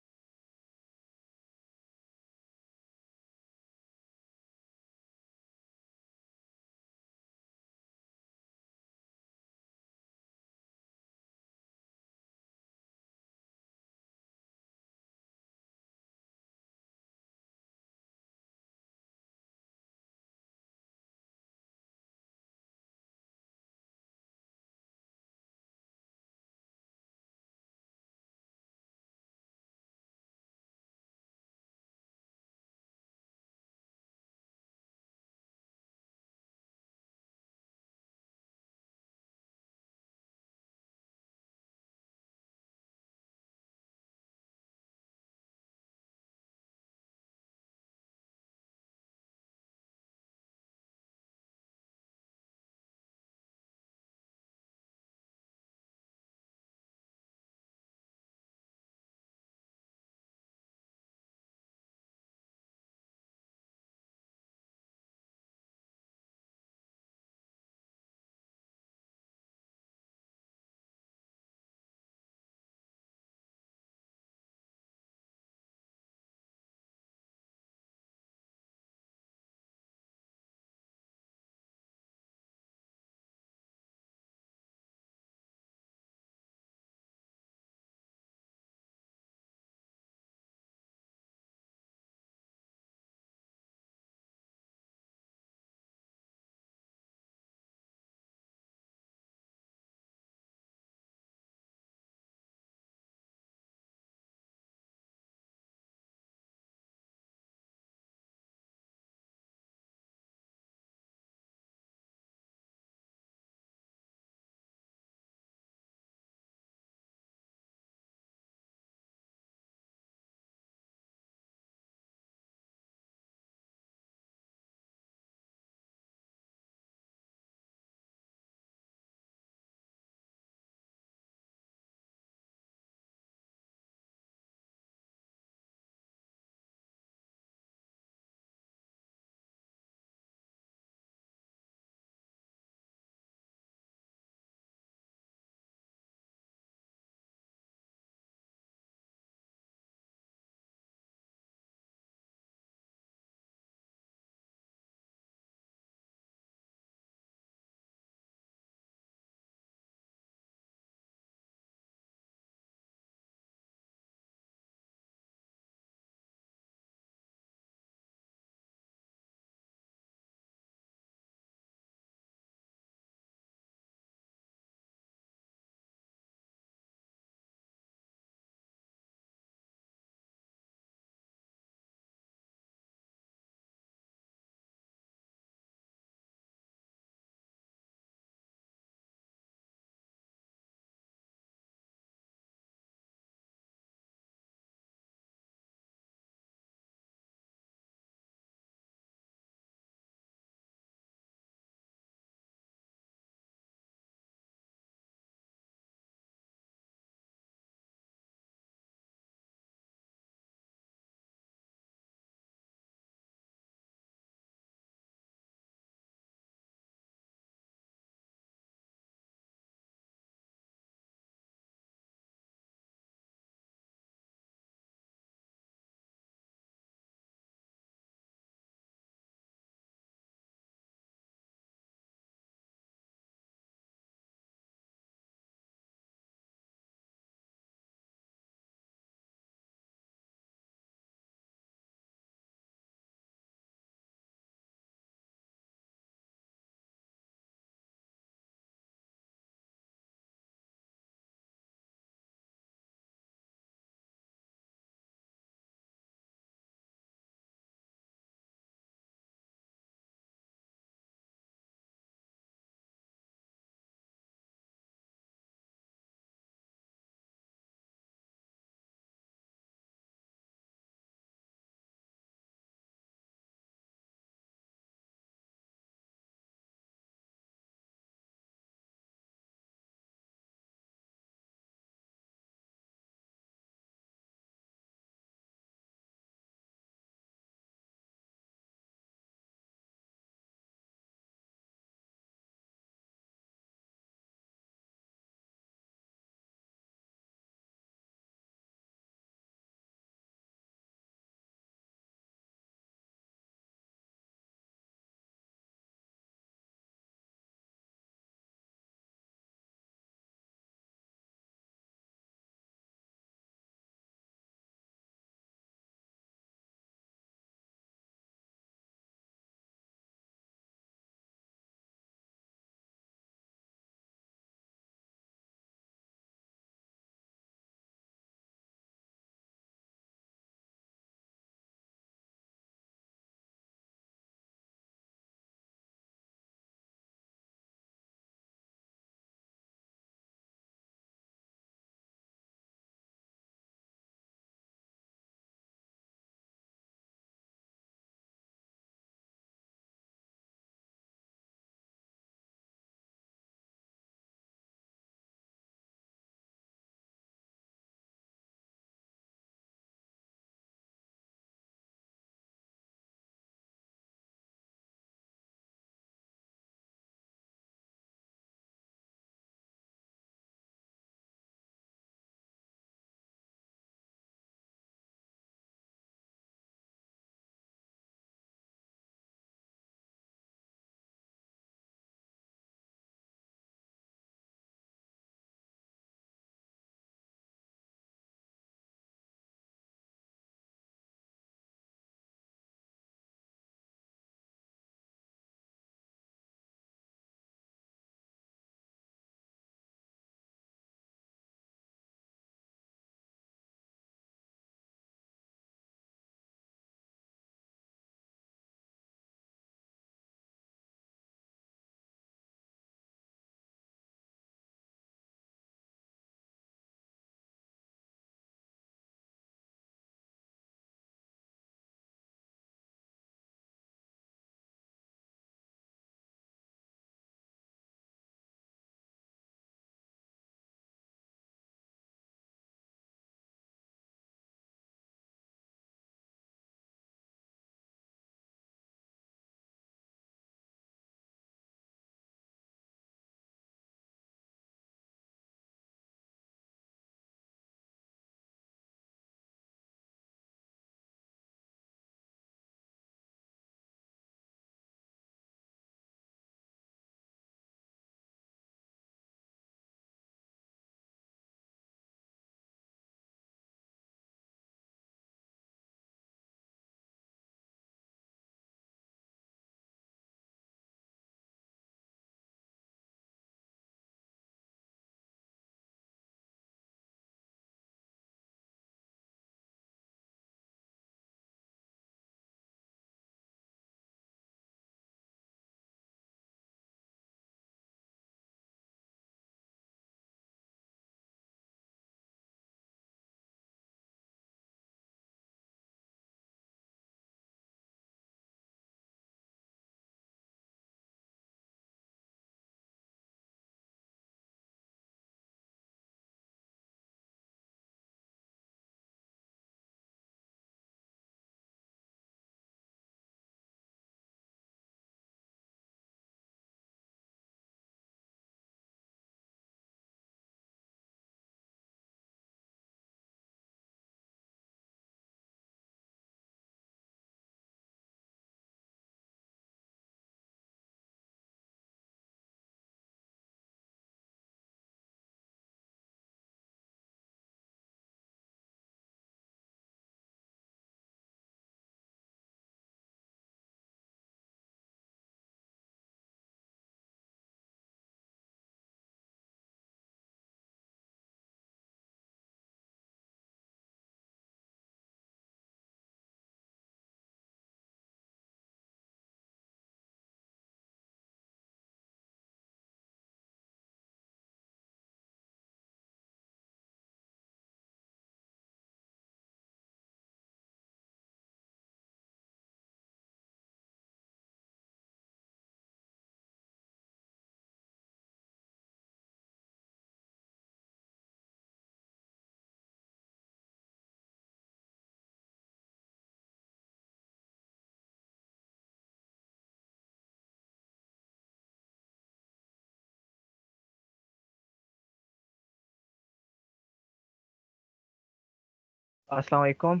S1: अस्सलाम वालेकुम।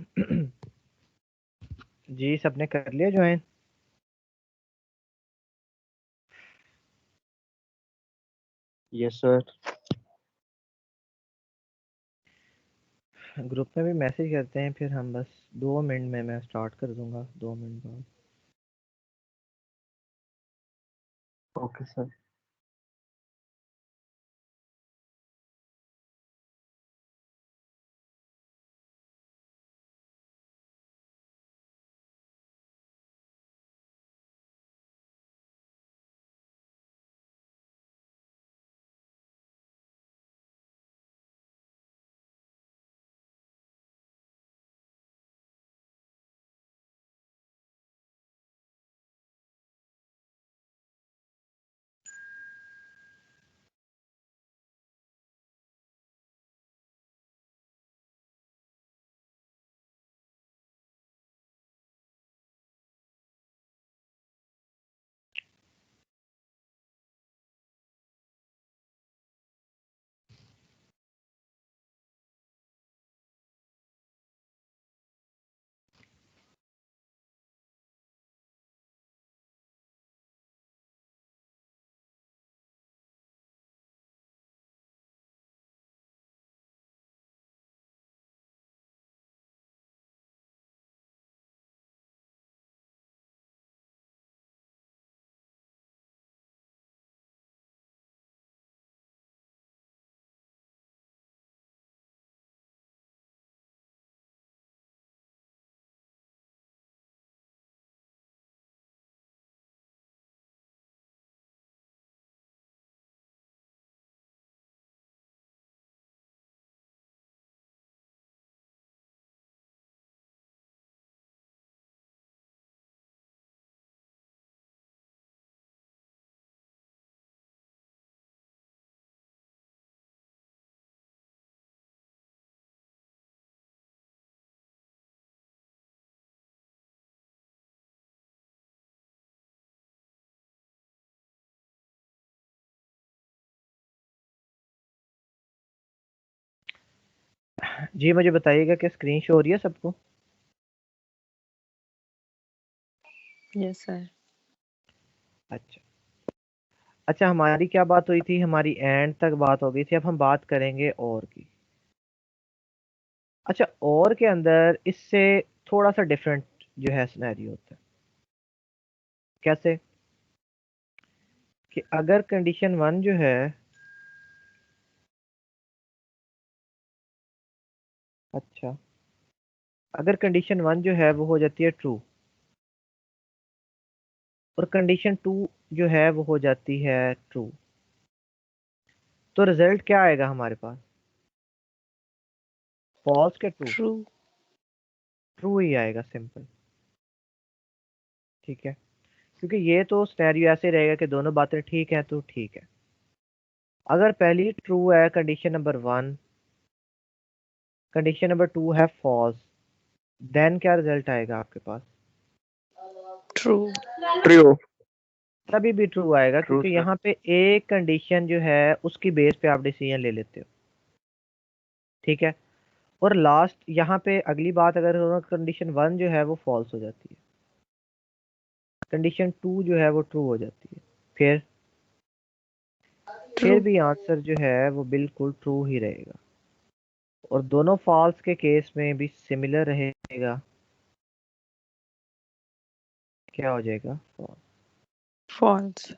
S1: जी सबने कर लिया ज्वाइन?
S3: Yes sir.
S1: ग्रुप में भी मैसेज करते हैं, फिर हम बस 2 मिनट में मैं स्टार्ट कर दूंगा, 2 मिनट बाद।
S3: Okay sir.
S1: जी मुझे बताइएगा कि स्क्रीन शो हो रही है सबको?
S2: Yes sir.
S1: अच्छा अच्छा, हमारी क्या बात हुई थी? हमारी एंड तक बात हो गई थी। अब हम बात करेंगे और की। अच्छा, और के अंदर इससे थोड़ा सा डिफरेंट जो है सिनेरियो होता है। कैसे कि अगर कंडीशन 1 जो है, अच्छा अगर कंडीशन 1 जो है वो हो जाती है ट्रू और कंडीशन 2 जो है वो हो जाती है ट्रू, तो रिजल्ट क्या आएगा हमारे पास? फॉल्स के ट्रू?
S2: ट्रू।
S1: ट्रू ही आएगा, सिंपल। ठीक है, क्योंकि ये तो सिनेरियो ऐसे रहेगा कि दोनों बातें ठीक है तो ठीक है। अगर पहली ट्रू है कंडीशन नंबर 1, कंडीशन नंबर 2 है फॉल्स, देन क्या रिजल्ट आएगा आपके पास?
S2: ट्रू।
S6: ट्रू।
S1: तभी भी ट्रू आएगा
S3: ट्रू
S1: क्योंकि
S3: सर।
S1: यहाँ पे एक कंडीशन जो है उसकी बेस पे आप डिसीजन ले लेते हो। ठीक है, और लास्ट यहाँ पे अगली बात, अगर कंडीशन 1 जो है वो फॉल्स हो जाती है, कंडीशन 2 जो है वो ट्रू हो जाती है, फिर भी आंसर जो है वो बिल्कुल ट्रू ही रहेगा। और दोनों फॉल्स के केस में भी सिमिलर रहेगा। क्या हो जाएगा?
S2: फॉल्स।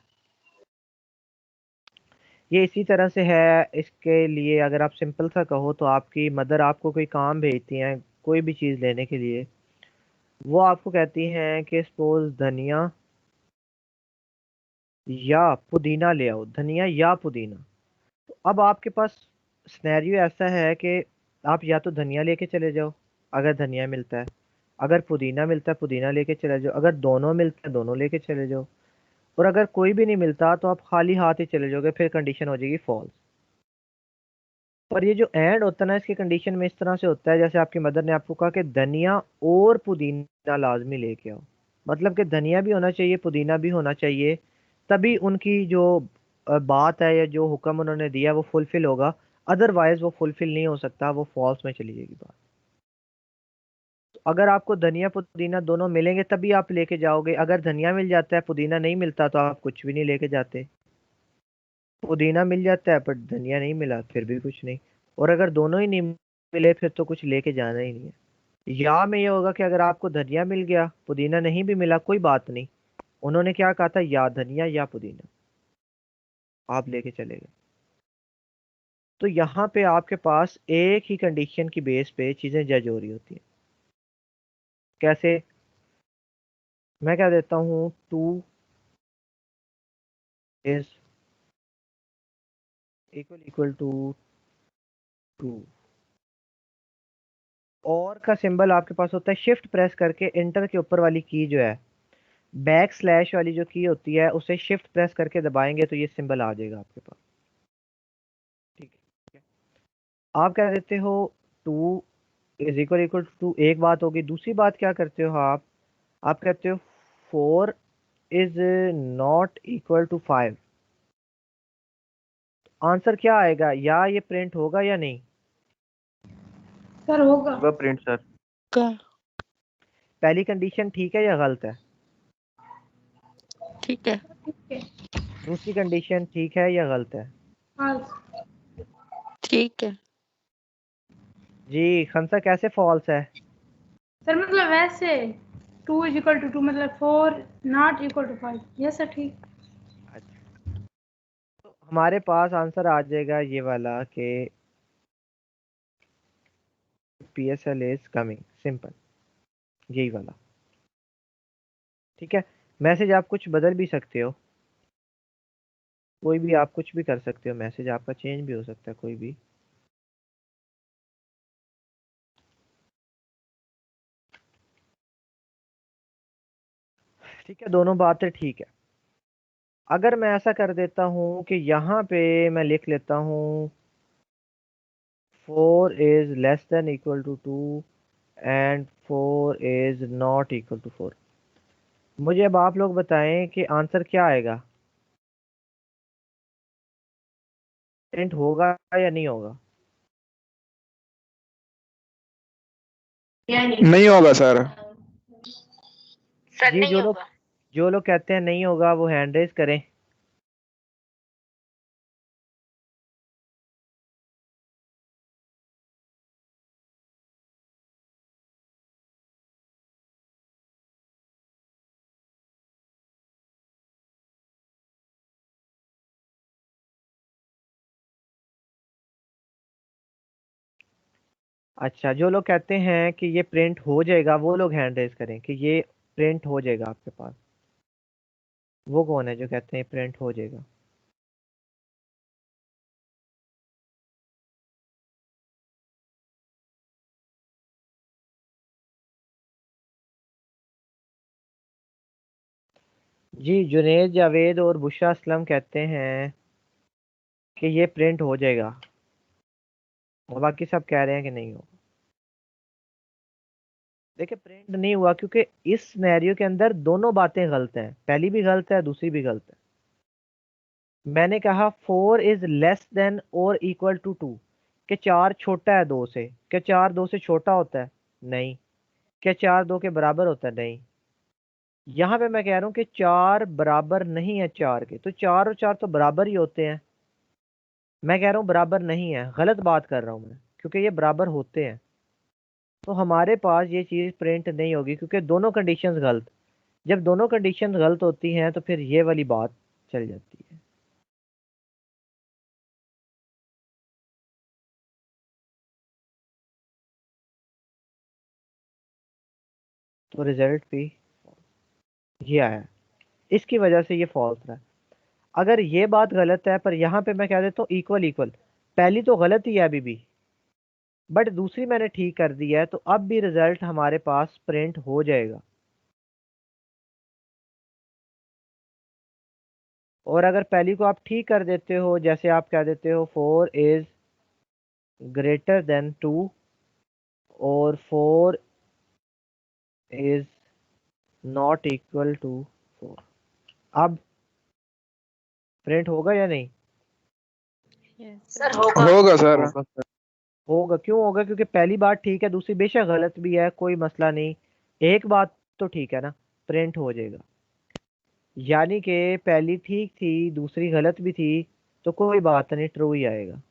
S1: ये इसी तरह से है। इसके लिए अगर आप सिंपल सा कहो तो आपकी मदर आपको कोई काम भेजती हैं कोई भी चीज़ लेने के लिए, वो आपको कहती हैं कि सपोज धनिया या पुदीना ले आओ, धनिया या पुदीना। तो अब आपके पास सिनेरियो ऐसा है कि आप या तो धनिया लेके चले जाओ अगर धनिया मिलता है, अगर पुदीना मिलता है पुदीना लेके चले जाओ, अगर दोनों मिलता है दोनों लेके चले जाओ, और अगर कोई भी नहीं मिलता तो आप खाली हाथ ही चले जाओगे, फिर कंडीशन हो जाएगी फॉल्स। पर ये जो एंड होता है ना, इसकी कंडीशन में इस तरह से होता है जैसे आपकी मदर ने आपको कहा कि धनिया और पुदीना लाजमी लेके आओ, मतलब कि धनिया भी होना चाहिए पुदीना भी होना चाहिए, तभी उनकी जो बात है या जो हुक्म उन्होंने दिया वो फुलफिल होगा, अदरवाइज वो फुलफिल नहीं हो सकता, वो फॉल्स में चली जाएगी बात। अगर आपको धनिया पुदीना दोनों मिलेंगे तभी आप लेके जाओगे। अगर धनिया मिल जाता है पुदीना नहीं मिलता तो आप कुछ भी नहीं लेके जाते। पुदीना मिल जाता है पर धनिया नहीं मिला फिर भी कुछ नहीं। और अगर दोनों ही नहीं मिले फिर तो कुछ लेके जाना ही नहीं है। या में ये होगा कि अगर आपको धनिया मिल गया पुदीना नहीं भी मिला कोई बात नहीं, उन्होंने क्या कहा था, या धनिया या पुदीना, आप लेके चले गए। तो यहाँ पे आपके पास एक ही कंडीशन की बेस पे चीजें जज हो रही होती हैं। कैसे? मैं क्या देता हूँ, 2 इज इक्वल टू 2। और का सिंबल आपके पास होता है शिफ्ट प्रेस करके एंटर के ऊपर वाली की जो है, बैक स्लैश वाली जो की होती है उसे शिफ्ट प्रेस करके दबाएंगे तो ये सिंबल आ जाएगा आपके पास। ठीक है, आप क्या देते हो, 2 इज इक्वल टू 2, एक बात होगी। दूसरी बात क्या करते हो आप कहते हो 4 is not equal to 5। Answer क्या आएगा, या ये प्रिंट होगा या नहीं?
S5: सर होगा।
S3: होगा प्रिंट सर।
S1: पहली कंडीशन ठीक है या गलत है?
S2: ठीक है।
S5: ठीक है।
S1: दूसरी कंडीशन ठीक है या गलत है?
S5: false।
S2: ठीक है।
S1: जी खंसा, कैसे फॉल्स है?
S5: सर मतलब वैसे 2 इज इक्वल टू 2 मतलब 4 not equal to 5। Yes sir ठीक।
S1: अच्छा, तो हमारे पास आंसर आ जाएगा ये वाला कि PSL इज कमिंग, सिंपल, यही वाला। ठीक है, मैसेज आप कुछ बदल भी सकते हो, कोई भी आप कुछ भी कर सकते हो, मैसेज आपका चेंज भी हो सकता है कोई भी। ठीक है, दोनों बातें ठीक है। अगर मैं ऐसा कर देता हूं कि यहाँ पे मैं लिख लेता हूँ 4 is less than equal to 2 and 4 is not equal to 4, मुझे अब आप लोग बताएं कि आंसर क्या आएगा, प्रिंट होगा या नहीं होगा?
S6: नहीं होगा सर।
S1: जी जो लोग कहते हैं नहीं होगा वो हैंड रेज करें। अच्छा, जो लोग कहते हैं कि ये प्रिंट हो जाएगा वो लोग हैंड रेज करें कि ये प्रिंट हो जाएगा आपके पास। वो कौन है जो कहते हैं प्रिंट हो जाएगा? जी जुनेद, जावेद और बुशरा असलम कहते हैं कि ये प्रिंट हो जाएगा, और बाकी सब कह रहे हैं कि नहीं होगा। देखिए प्रिंट नहीं हुआ क्योंकि इस सिनेरियो के अंदर दोनों बातें गलत हैं, पहली भी गलत है दूसरी भी गलत है। मैंने कहा 4 इज लेस देन और इक्वल टू 2, कि 4 छोटा है 2 से, क्या 4 2 से छोटा होता है? नहीं। क्या 4 2 के बराबर होता है? नहीं। यहाँ पे मैं कह रहा हूँ कि 4 बराबर नहीं है 4 के, तो 4 और 4 तो बराबर ही होते हैं। मैं कह रहा हूँ बराबर नहीं है, गलत बात कर रहा हूँ मैं, क्योंकि ये बराबर होते हैं। तो हमारे पास ये चीज़ प्रिंट नहीं होगी क्योंकि दोनों कंडीशंस गलत। जब दोनों कंडीशंस गलत होती हैं तो फिर ये वाली बात चल जाती है। तो रिजल्ट भी ये आया, इसकी वजह से ये फॉल्स रहा। अगर ये बात गलत है पर यहाँ पे मैं कह देता हूँ इक्वल इक्वल, पहली तो गलत ही है अभी भी, बट दूसरी मैंने ठीक कर दी है, तो अब भी रिजल्ट हमारे पास प्रिंट हो जाएगा। और अगर पहली को आप ठीक कर देते हो, जैसे आप कह देते हो 4 इज ग्रेटर देन 2 और 4 इज नॉट इक्वल टू 4, अब प्रिंट होगा या नहीं?
S2: Yes,
S5: sir
S2: sir.
S5: होगा।
S6: होगा सर।
S3: होगा सर।
S1: होगा, क्यों होगा? क्योंकि पहली बात ठीक है, दूसरी बेशक गलत भी है, कोई मसला नहीं, एक बात तो ठीक है ना, प्रिंट हो जाएगा। यानी कि पहली ठीक थी, दूसरी गलत भी थी, तो कोई बात नहीं, ट्रू ही आएगा।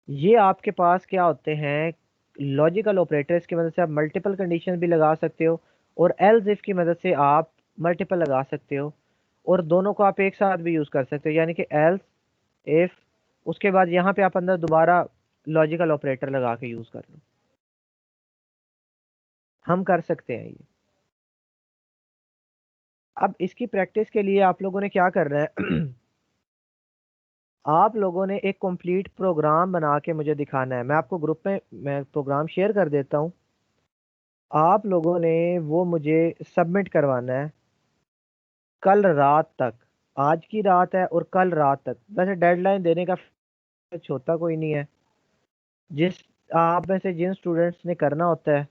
S1: ये आपके पास क्या होते हैं, लॉजिकल ऑपरेटर्स की मदद से आप मल्टीपल कंडीशन भी लगा सकते हो, और एल्स इफ की मदद से आप मल्टीपल लगा सकते हो, और दोनों को आप एक साथ भी यूज कर सकते हो, यानी कि एल्स इफ, उसके बाद यहाँ पे आप अंदर दोबारा लॉजिकल ऑपरेटर लगा के यूज कर लो। हम कर सकते हैं ये। अब इसकी प्रैक्टिस के लिए आप लोगों ने क्या करना है आप लोगों ने एक कंप्लीट प्रोग्राम बना के मुझे दिखाना है। मैं आपको ग्रुप में मैं प्रोग्राम शेयर कर देता हूँ, आप लोगों ने वो मुझे सबमिट करवाना है कल रात तक। आज की रात है और कल रात तक, वैसे डेडलाइन देने का कुछ होता कोई नहीं है। जिस आप में से जिन स्टूडेंट्स ने करना होता है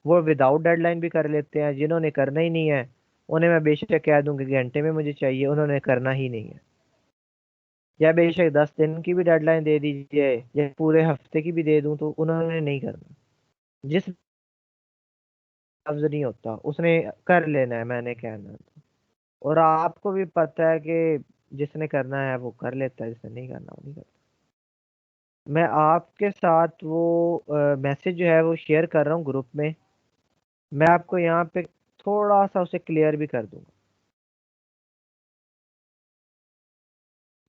S1: वो विदाउट डेडलाइन भी कर लेते हैं, जिन्होंने करना ही नहीं है उन्हें मैं बेशक कह दूं कि घंटे में मुझे चाहिए, उन्होंने करना ही नहीं है। या बेशक 10 दिन की भी डेडलाइन दे दीजिए या पूरे हफ्ते की भी दे दूं तो उन्होंने नहीं करना। जिस लफ्ज नहीं होता उसने कर लेना है, मैंने कहना है। और आपको भी पता है कि जिसने करना है वो कर लेता है, जिसने नहीं करना वो नहीं करता। मैं आपके साथ वो मैसेज जो है वो शेयर कर रहा हूँ ग्रुप में, मैं आपको यहाँ पे थोड़ा सा उसे क्लियर भी कर दूंगा।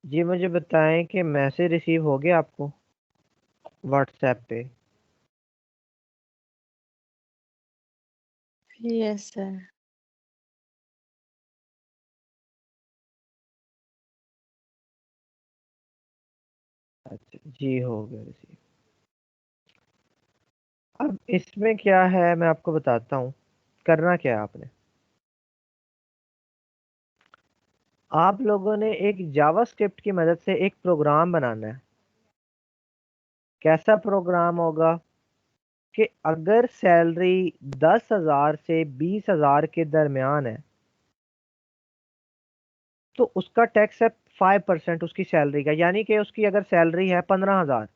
S1: जी मुझे बताएं कि मैसेज रिसीव हो गया आपको व्हाट्सएप पे?
S2: Yes sir.
S1: अच्छा जी, हो गया रिसीव। अब इसमें क्या है मैं आपको बताता हूँ, करना क्या है आपने। आप लोगों ने एक जावास्क्रिप्ट की मदद से एक प्रोग्राम बनाना है। कैसा प्रोग्राम होगा कि अगर सैलरी 10,000 से 20,000 के दरमियान है तो उसका टैक्स है 5% उसकी सैलरी का। यानी कि उसकी अगर सैलरी है 15,000,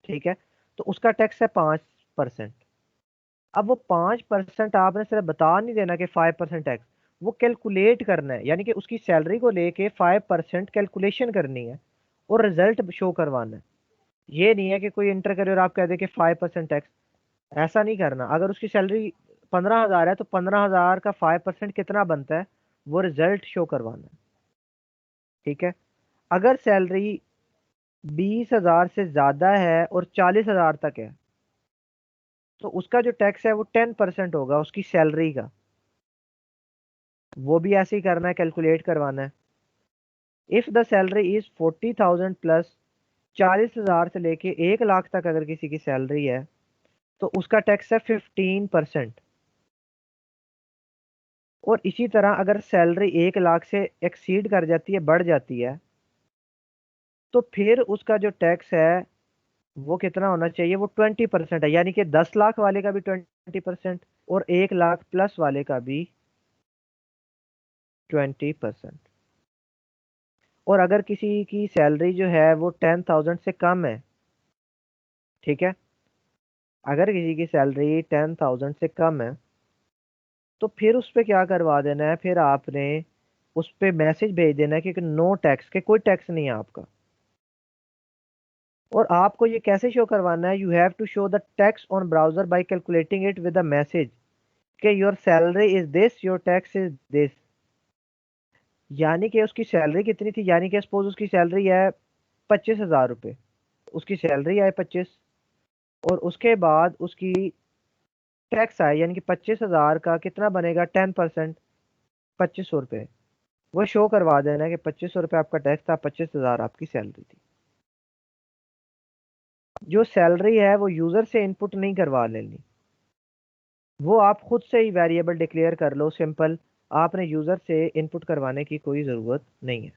S1: ठीक है, तो उसका टैक्स है 5%। अब वो 5% आपने सिर्फ बता नहीं देना कि 5% टैक्स, वो कैलकुलेट करना है, यानी कि उसकी सैलरी को लेके 5% कैलकुलेशन करनी है और रिजल्ट शो करवाना है। ये नहीं है कि कोई इंटर करे और आप कह दे कि 5% टैक्स, ऐसा नहीं करना। अगर उसकी सैलरी 15,000 है तो 15,000 का 5% कितना बनता है वो रिजल्ट शो करवाना है, ठीक है। अगर सैलरी 20,000 से ज्यादा है और 40,000 तक है तो उसका जो टैक्स है वो 10% होगा उसकी सैलरी का। वो भी ऐसे ही करना है, कैलकुलेट करवाना है। If the salary is 40,000 plus, 40,000 से लेके 1 लाख तक अगर किसी की सैलरी है तो उसका टैक्स है 15%। और इसी तरह अगर सैलरी 1 लाख से एक्सीड कर जाती है, बढ़ जाती है, तो फिर उसका जो टैक्स है वो कितना होना चाहिए, वो 20% है। यानी कि 10 लाख वाले का भी 20% और 1 लाख प्लस वाले का भी 20%। और अगर किसी की सैलरी जो है वो 10,000 से कम है, ठीक है, अगर किसी की सैलरी 10,000 से कम है तो फिर उस पर क्या करवा देना है, फिर आपने उस पर मैसेज भेज देना है कि नो टैक्स, के कोई टैक्स नहीं है आपका। और आपको ये कैसे शो करवाना है, you have to show the tax on browser by calculating it with the message कि your salary is this, your tax is this. यानी कि उसकी सैलरी कितनी थी, यानी कि सपोज उसकी सैलरी है 25,000 रुपये, उसकी सैलरी आए 25 और उसके बाद उसकी टैक्स आए, यानी कि 25,000 का कितना बनेगा 10%, 2500 रुपये। वो शो करवा देना है कि 2500 रुपये आपका टैक्स था, 25,000 आपकी सैलरी थी। जो सैलरी है वो यूजर से इनपुट नहीं करवा लेनी, वो आप खुद से ही वेरिएबल डिक्लेयर कर लो, सिंपल। आपने यूजर से इनपुट करवाने की कोई जरूरत नहीं है।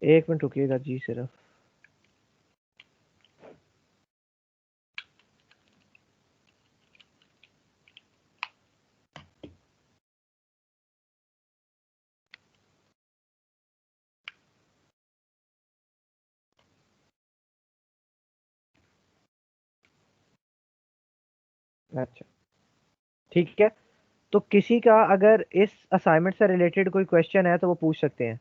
S1: एक मिनट रुकिएगा जी सिर्फ। अच्छा ठीक है, तो किसी का अगर इस असाइनमेंट से रिलेटेड कोई क्वेश्चन है तो वो पूछ सकते हैं।